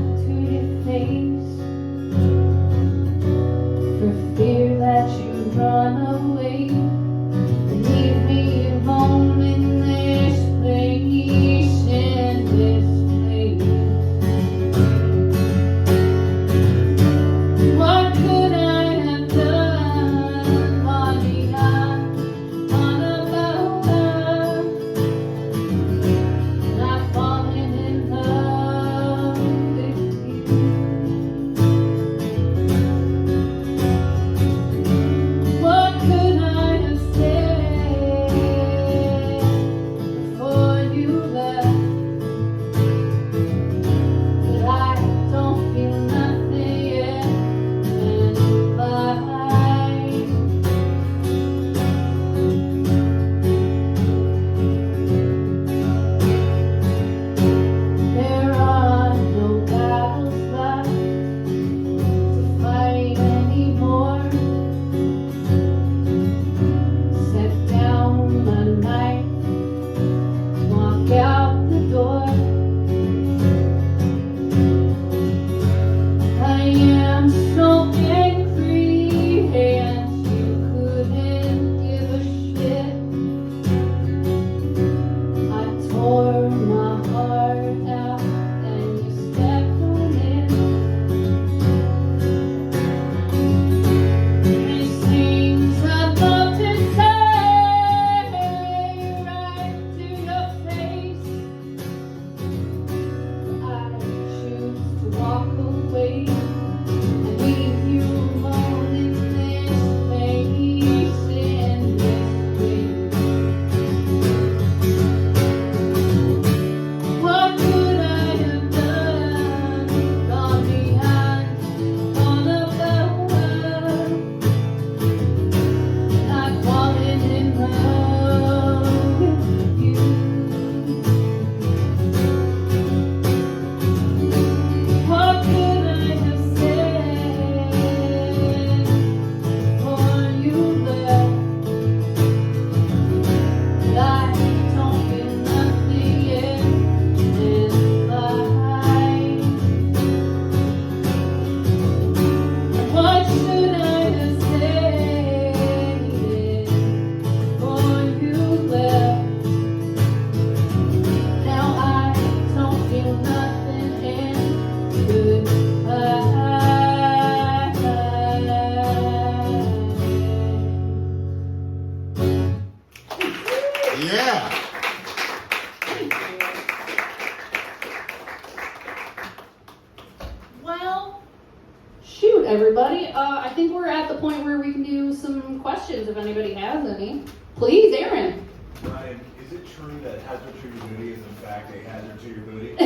everybody. I think we're at the point where we can do some questions if anybody has any. Please, Aaron. Ryan, is it true that hazard to your booty is in fact a hazard to your booty?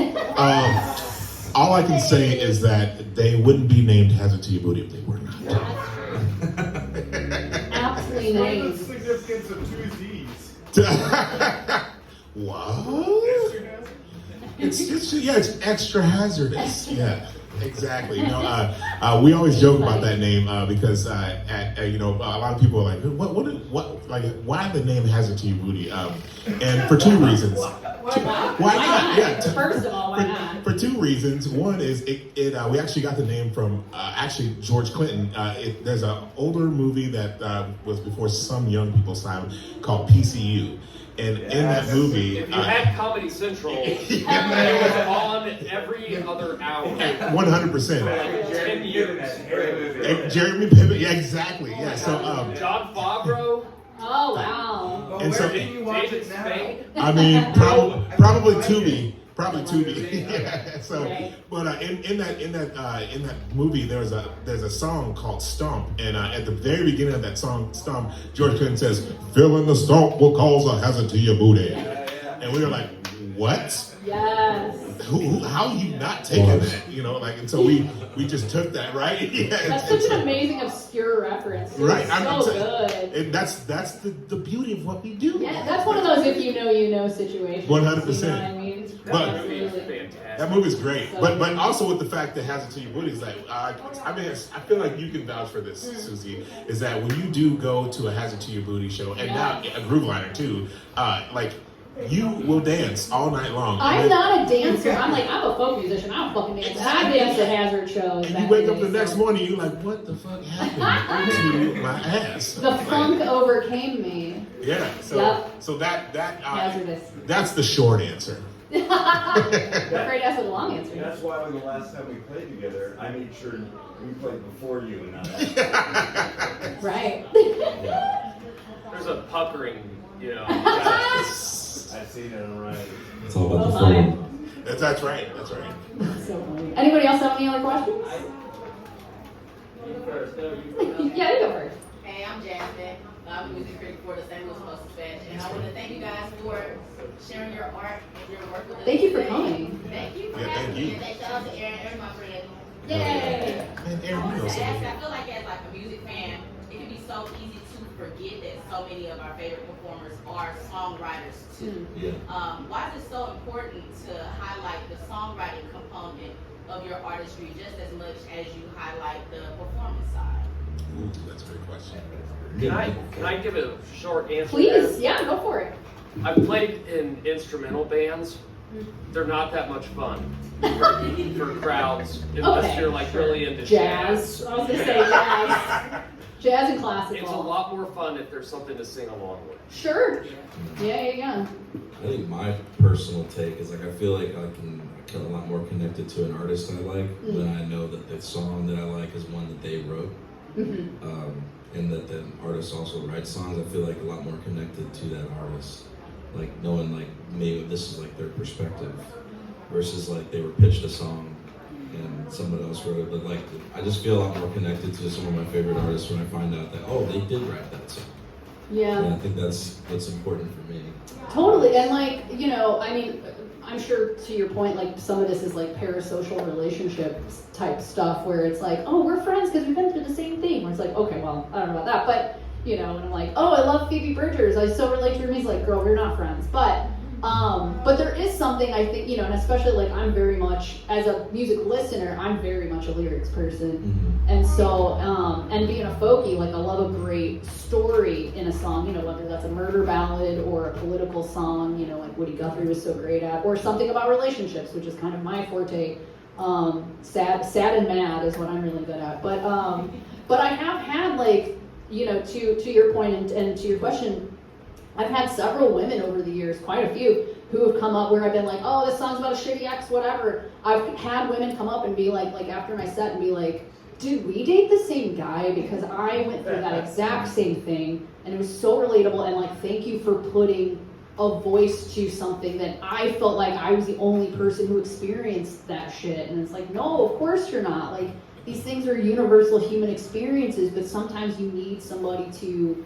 All I can say is that they wouldn't be named Hazard to Your Booty if they were not. Aptly What is named. the significance of two Z's? What? It's extra hazardous. Yeah, exactly. We always joke about that name because a lot of people are like, why the name Hazard to Your Booty? And for two reasons. Why not? Yeah. First of all, why not? For two reasons. One is we actually got the name from George Clinton. There's an older movie that was before some young people's time called PCU. And in that movie, If you had Comedy Central, it was on every other hour. 100%. For like 10 years. Jeremy Piven, yeah, exactly. Yeah. So John Favreau. Oh, wow. But And where so- can you watch David it now? Spade. I mean, probably Tubi. Probably Tubi. Yeah. So, Right. but in that movie, there's a song called Stomp, and at the very beginning of that song, Stomp, George Clinton says, "Feeling the stomp will cause a hazard to your booty," and we were like, "What? Yes. How you not taking that? And so we just took that, right? Yeah. That's such an amazing obscure reference. Right, It's I'm so saying- good. And that's the beauty of what we do. Yeah, that's one of those if you know situations. 100%. You know what I mean? But- That movie is Absolutely. fantastic. That movie's great, but also with the fact that Hazard to Your Booty is like, I feel like you can vouch for this, Suzie, is that when you do go to a Hazard to Your Booty show, and now a Grooveliner too, you will dance all night long. I'm not a dancer. I'm a folk musician. I don't fucking dance. And I dance at hazard shows. And back you wake in up the day, next so. morning, you're like, what the fuck happened to my ass? The funk overcame me. Yeah, so Yep. so that Hazardous. that's the short answer. I'm afraid that's a long answer. That's why when the last time we played together, I made sure we played before you and not after. Right. There's a puckering, I've seen it already. It's all about the Oh, form. That's right. That's right. So funny. Anybody else have any other questions? Yeah, you go first. Hey, I'm Jasmine. I'm a music critic for the St. Louis Post-Dispatch, and I want to thank you guys for sharing your art and your work with us. Thank you for today. coming. Thank you for Yeah, having thank me. you. And thank shout out to Aaron, my friend. Yay! Man, I Aaron, you wanted know to ask, something. I feel like as like a music fan, it can be so easy to forget that so many of our favorite performers are songwriters too. Yeah. Why is it so important to highlight the songwriting component of your artistry just as much as you highlight the performance side? Ooh, that's a great question. Can I give a short answer? Please, there? yeah, go for it. I've played in instrumental bands. They're not that much fun for crowds unless Okay, you're like sure. really into Jazz. I was gonna say jazz. Jazz and classical. It's a lot more fun if there's something to sing along with. Sure. Yeah. I think my personal take is I feel like I can a lot more connected to an artist I like when I know that the song that I like is one that they wrote, and that the artist also writes songs. I feel like a lot more connected to that artist, like knowing like maybe this is like their perspective, versus like they were pitched a song and someone else wrote it. But like I just feel a lot more connected to some of my favorite artists when I find out that they did write that song. Yeah. And I think that's what's important for me. Totally. And I'm sure to your point, like some of this is like parasocial relationships type stuff where it's like, oh, we're friends because we've been through the same thing. Where it's like, okay, well, I don't know about that, but and I'm like, oh, I love Phoebe Bridgers. I so relate to her music. Like, girl, we're not friends, but there is something I think, and especially like I'm very much as a music listener, I'm very much a lyrics person, and so and being a folkie, like I love a great story in a song, whether that's a murder ballad or a political song, like Woody Guthrie was so great at, or something about relationships, which is kind of my forte. Sad and mad is what I'm really good at, but I have had like, to your point and to your question, I've had several women over the years, quite a few, who have come up where I've been like, oh, this song's about a shitty ex, whatever. I've had women come up and be like after my set and be like, dude, we date the same guy because I went through that exact same thing and it was so relatable, and like, thank you for putting a voice to something that I felt like I was the only person who experienced that shit. And it's like, no, of course you're not. Like, these things are universal human experiences, but sometimes you need somebody to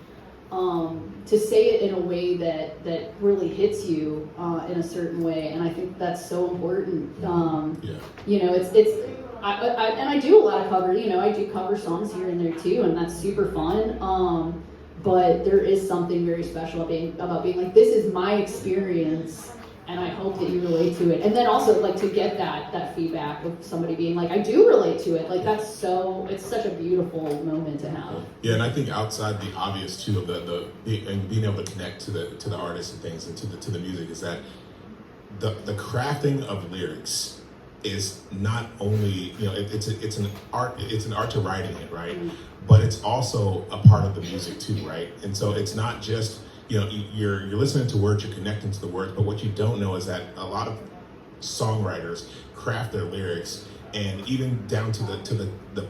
say it in a way that really hits you in a certain way, and I think that's so important. You know, I do a lot of cover. You know, I do cover songs here and there too, and that's super fun. But there is something very special about being like, this is my experience, and I hope that you relate to it. And then also like to get that feedback of somebody being like, I do relate to it. Like it's such a beautiful moment to have. Yeah, and I think outside the obvious too of and being able to connect to the artists and things and to the music is that the crafting of lyrics is not only, you know, it's an art to writing it, right? Mm-hmm. But it's also a part of the music too, right? And so it's not just, you know, you're listening to words, you're connecting to the words, but what you don't know is that a lot of songwriters craft their lyrics, and even down to the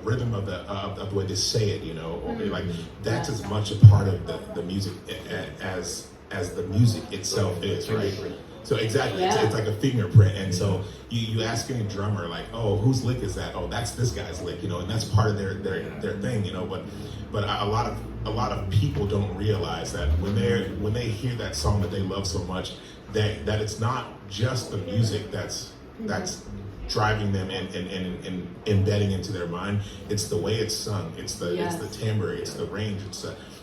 rhythm of the way they say it, you know, or like that's as much a part of the music as the music itself is, right? So exactly, it's like a fingerprint, and so you ask any drummer like, oh, whose lick is that? Oh, that's this guy's lick, you know, and that's part of their thing, you know. But a lot of people don't realize that when they hear that song that they love so much, that it's not just the music that's driving them and embedding into their mind. It's the way it's sung. It's the timbre. It's the range.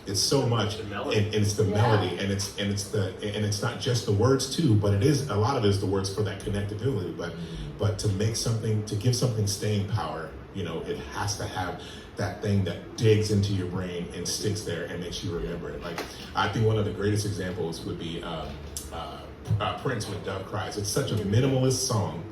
It's so much, and it's the melody, and it's not just the words too, but it is a lot of it is the words for that connectability. But to give something staying power, you know, it has to have that thing that digs into your brain and sticks there and makes you remember it. Like I think one of the greatest examples would be Prince with Dove Cries. It's such a minimalist song,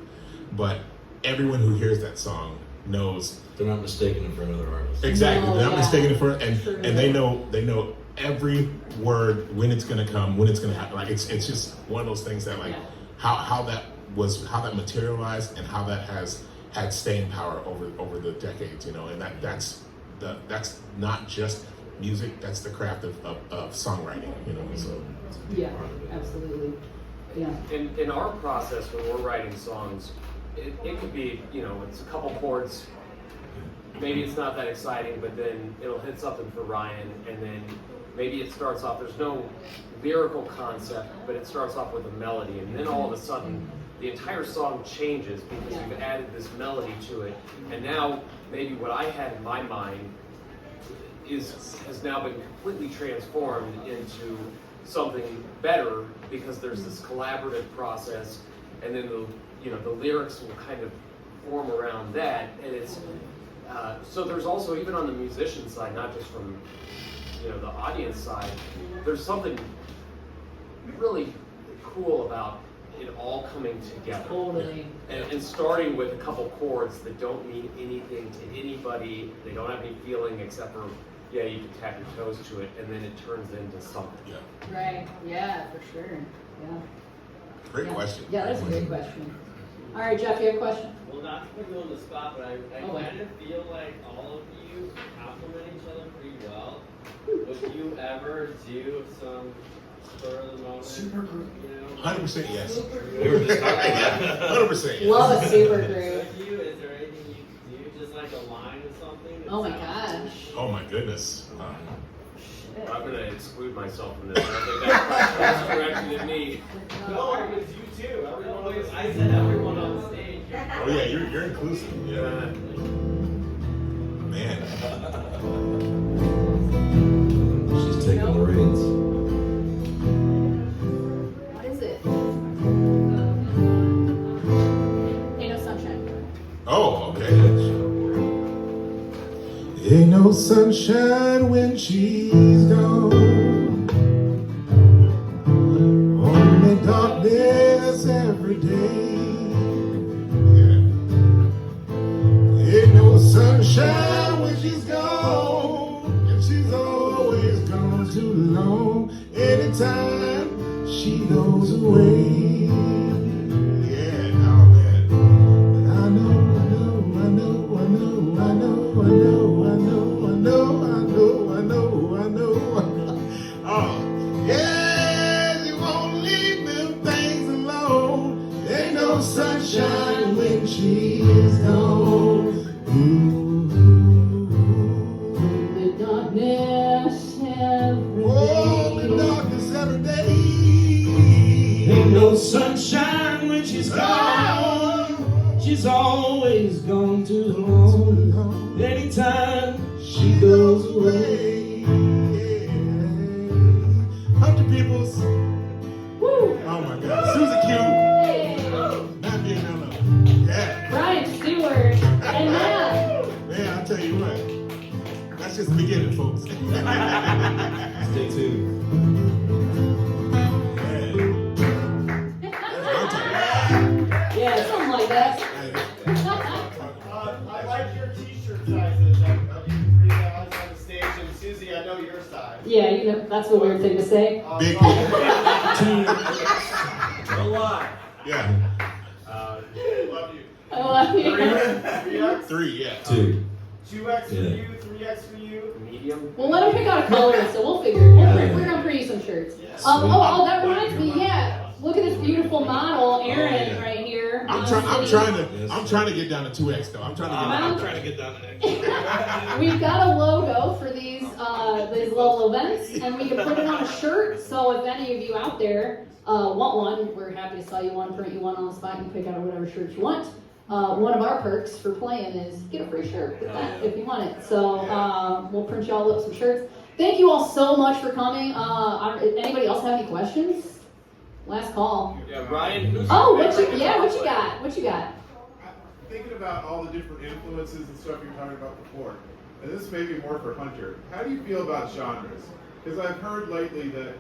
but everyone who hears that song knows. They're not mistaken it for another artist. Exactly, they're not mistaken it for, and they know every word, when it's gonna come, when it's gonna happen. Like it's just one of those things that like how that materialized and how that has had staying power over the decades, you know, and that's not just music, that's the craft of songwriting, you know. So Absolutely. Yeah. In our process when we're writing songs, it could be, you know, it's a couple chords. Maybe it's not that exciting, but then it'll hit something for Ryan, and then maybe it starts off, there's no lyrical concept, but it starts off with a melody, and then all of a sudden, the entire song changes because you've added this melody to it, and now maybe what I had in my mind has now been completely transformed into something better because there's this collaborative process, and then the lyrics will kind of form around that, and it's so there's also, even on the musician side, not just from, you know, the audience side, there's something really cool about it all coming together. Totally. And starting with a couple chords that don't mean anything to anybody, they don't have any feeling except for, you can tap your toes to it, and then it turns into something. Yeah. Right. Yeah, for sure. Yeah. Great question. Yeah, that's a great question. All right, Jeff, you have a question? Well, not to put you on the spot, but I kind of feel like all of you compliment each other pretty well. Would you ever do some spur of the moment? Super group. You know? 100% yes. We were just talking about 100% yes. Love a super group. Is there anything you could do? Just like a line or something? Oh my gosh. Oh my goodness. I'm going to exclude myself from this. I think that question was directed at me. No, it was you too. I said everyone on the stage. Oh yeah, you're inclusive. Yeah. Man. She's taking the reins. What is it? Ain't no sunshine. Oh, okay. Ain't no sunshine when she's gone. Only darkness every day. Ain't no sunshine when she's gone, and she's always gone too long. Anytime she goes away. Yeah, oh man. But I know. Oh, yeah, you won't leave them things alone. Ain't no no sunshine when she is gone. The darkness every Oh, day. the darkness every day. Ain't no sunshine when she's gone. She's always gone too long. Anytime she goes away. Hunter Peebles. Woo! Oh my God. Suzie Q. Hey! Not being hello. Yeah. Brian Stewart and Matt. Man, I'll tell you what. That's just the beginning, folks. Stay tuned. Yeah, something like that. I like your t-shirt sizes of you three guys on the stage, and Suzie, I know your size. Yeah, you know, that's a weird thing to say. Big. A lot. Yeah. Love you. I love you. 3X? 3, yeah. 2. 2X for Yeah. you, 3X for you. Medium. We'll let him pick out a color, so we'll figure it. We're gonna print you some shirts. That reminds me, yeah. Look at this beautiful model, Erin, right here. I'm trying to get down to 2X though. I'm trying to get down to X. We've got a logo for these little events, and we can put it on a shirt. So if any of you out there want one, we're happy to sell you one, print you one on the spot. You can pick out whatever shirt you want. One of our perks for playing is get a free shirt with that if you want it. So we'll print you all up some shirts. Thank you all so much for coming. Anybody else have any questions? Last call. Yeah, Ryan. Who's Oh, your what you favorite got? player? What you got? Thinking about all the different influences and stuff you're talking about before, and this may be more for Hunter. How do you feel about genres? Because I've heard lately that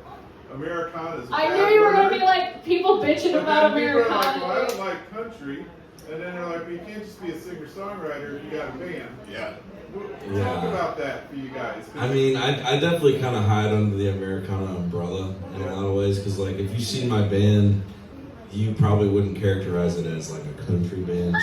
Americana is a I bad knew you were gonna word, be like people bitching but about then people are like, Americana. well, I don't like country, and then they're like, well, you can't just be a singer-songwriter if you got a band. Yeah. Talk about that for you guys. I mean, I definitely kind of hide under the Americana umbrella in a lot of ways, because like if you see my band, you probably wouldn't characterize it as like a country band.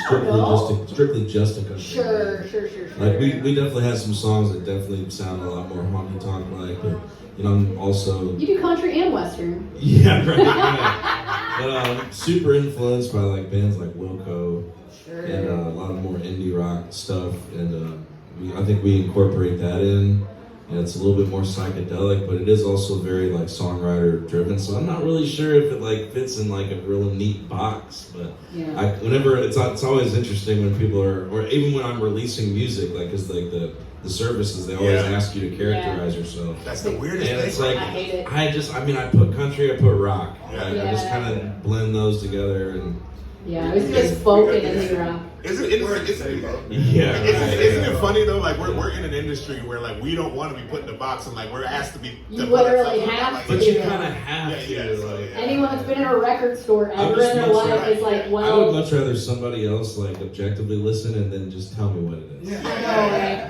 Strictly just a country Sure. band. Like we definitely have some songs that definitely sound a lot more honky tonk like, but you know, I'm also You do country and western. yeah, right. But super influenced by like bands like Wilco and a lot of more indie rock stuff, and I think we incorporate that in. And it's a little bit more psychedelic, but it is also very like songwriter driven. So I'm not really sure if it like fits in like a real neat box. But Yeah. whenever it's always interesting when people are, or even when I'm releasing music, like because like the services they always ask you to characterize yourself. That's the weirdest And thing. it's like I hate it. I put country, I put rock. Yeah. I just kind of blend those together and. Yeah, it was just folk and indie rock. Isn't Yeah. Isn't it funny though? Like we're in an industry where like we don't want to be put in a box and like we're asked to be. You literally have But to. you kind of have to. Yeah, so, like, yeah. Anyone that's been in a record store I ever would in their much life rather- is like, I well, would much rather somebody else like objectively listen and then just tell me what it is. I know,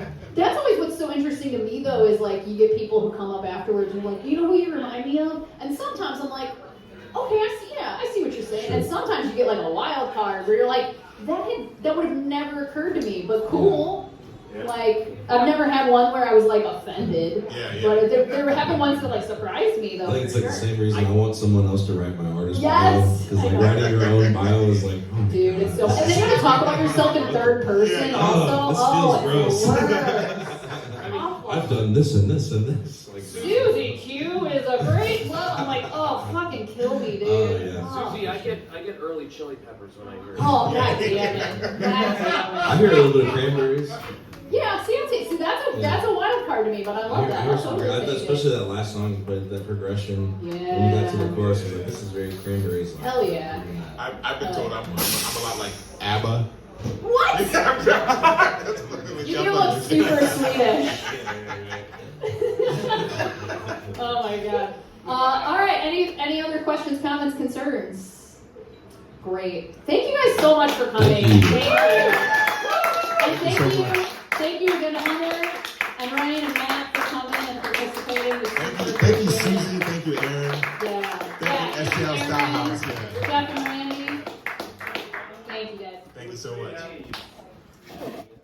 right? That's always what's so interesting to me though, is like you get people who come up afterwards and like, you know who you remind me of? And sometimes I'm like, okay, I see what you're saying. Sure. And sometimes you get like a wild card where you're like, that would have never occurred to me, but cool. Yeah. Like, I've never had one where I was like offended. Yeah. But there have been ones that like surprised me though. I think it's for like the sure. same reason I want someone else to write my artist Yes! bio. Because like writing your own bio is like, oh, Dude, it's so. And then you have to talk about yourself in third person Yeah. also. This feels it's gross. worse. Awful. I've done this and this and this. Like, Suzie Q is a great love. I'm like, oh, fucking kill me, dude. Oh, yeah. Suzie, I get early chili peppers when I hear it. Oh, god damn it. God damn I it. hear a little bit of cranberries. Yeah, see, that's a wild card to me, but I I love hear, that. I hear That's some, overthinking. especially that last song, but that progression. When you got to the Yeah. chorus, I was like, this is very cranberries. Like, Hell yeah. I've been told I'm a lot like ABBA. What? You do look super Swedish. Oh my god. All right. Any other questions, comments, concerns? Great. Thank you guys so much for coming. Thank you. And thank you again, Hunter and Ryan and Matt for coming and participating. This is Thank you, Suzie. Thank you, Aaron. Yeah. Thank you, STL-Style House. Yeah. Jeff and Randy. Thank you guys. Thank you so much.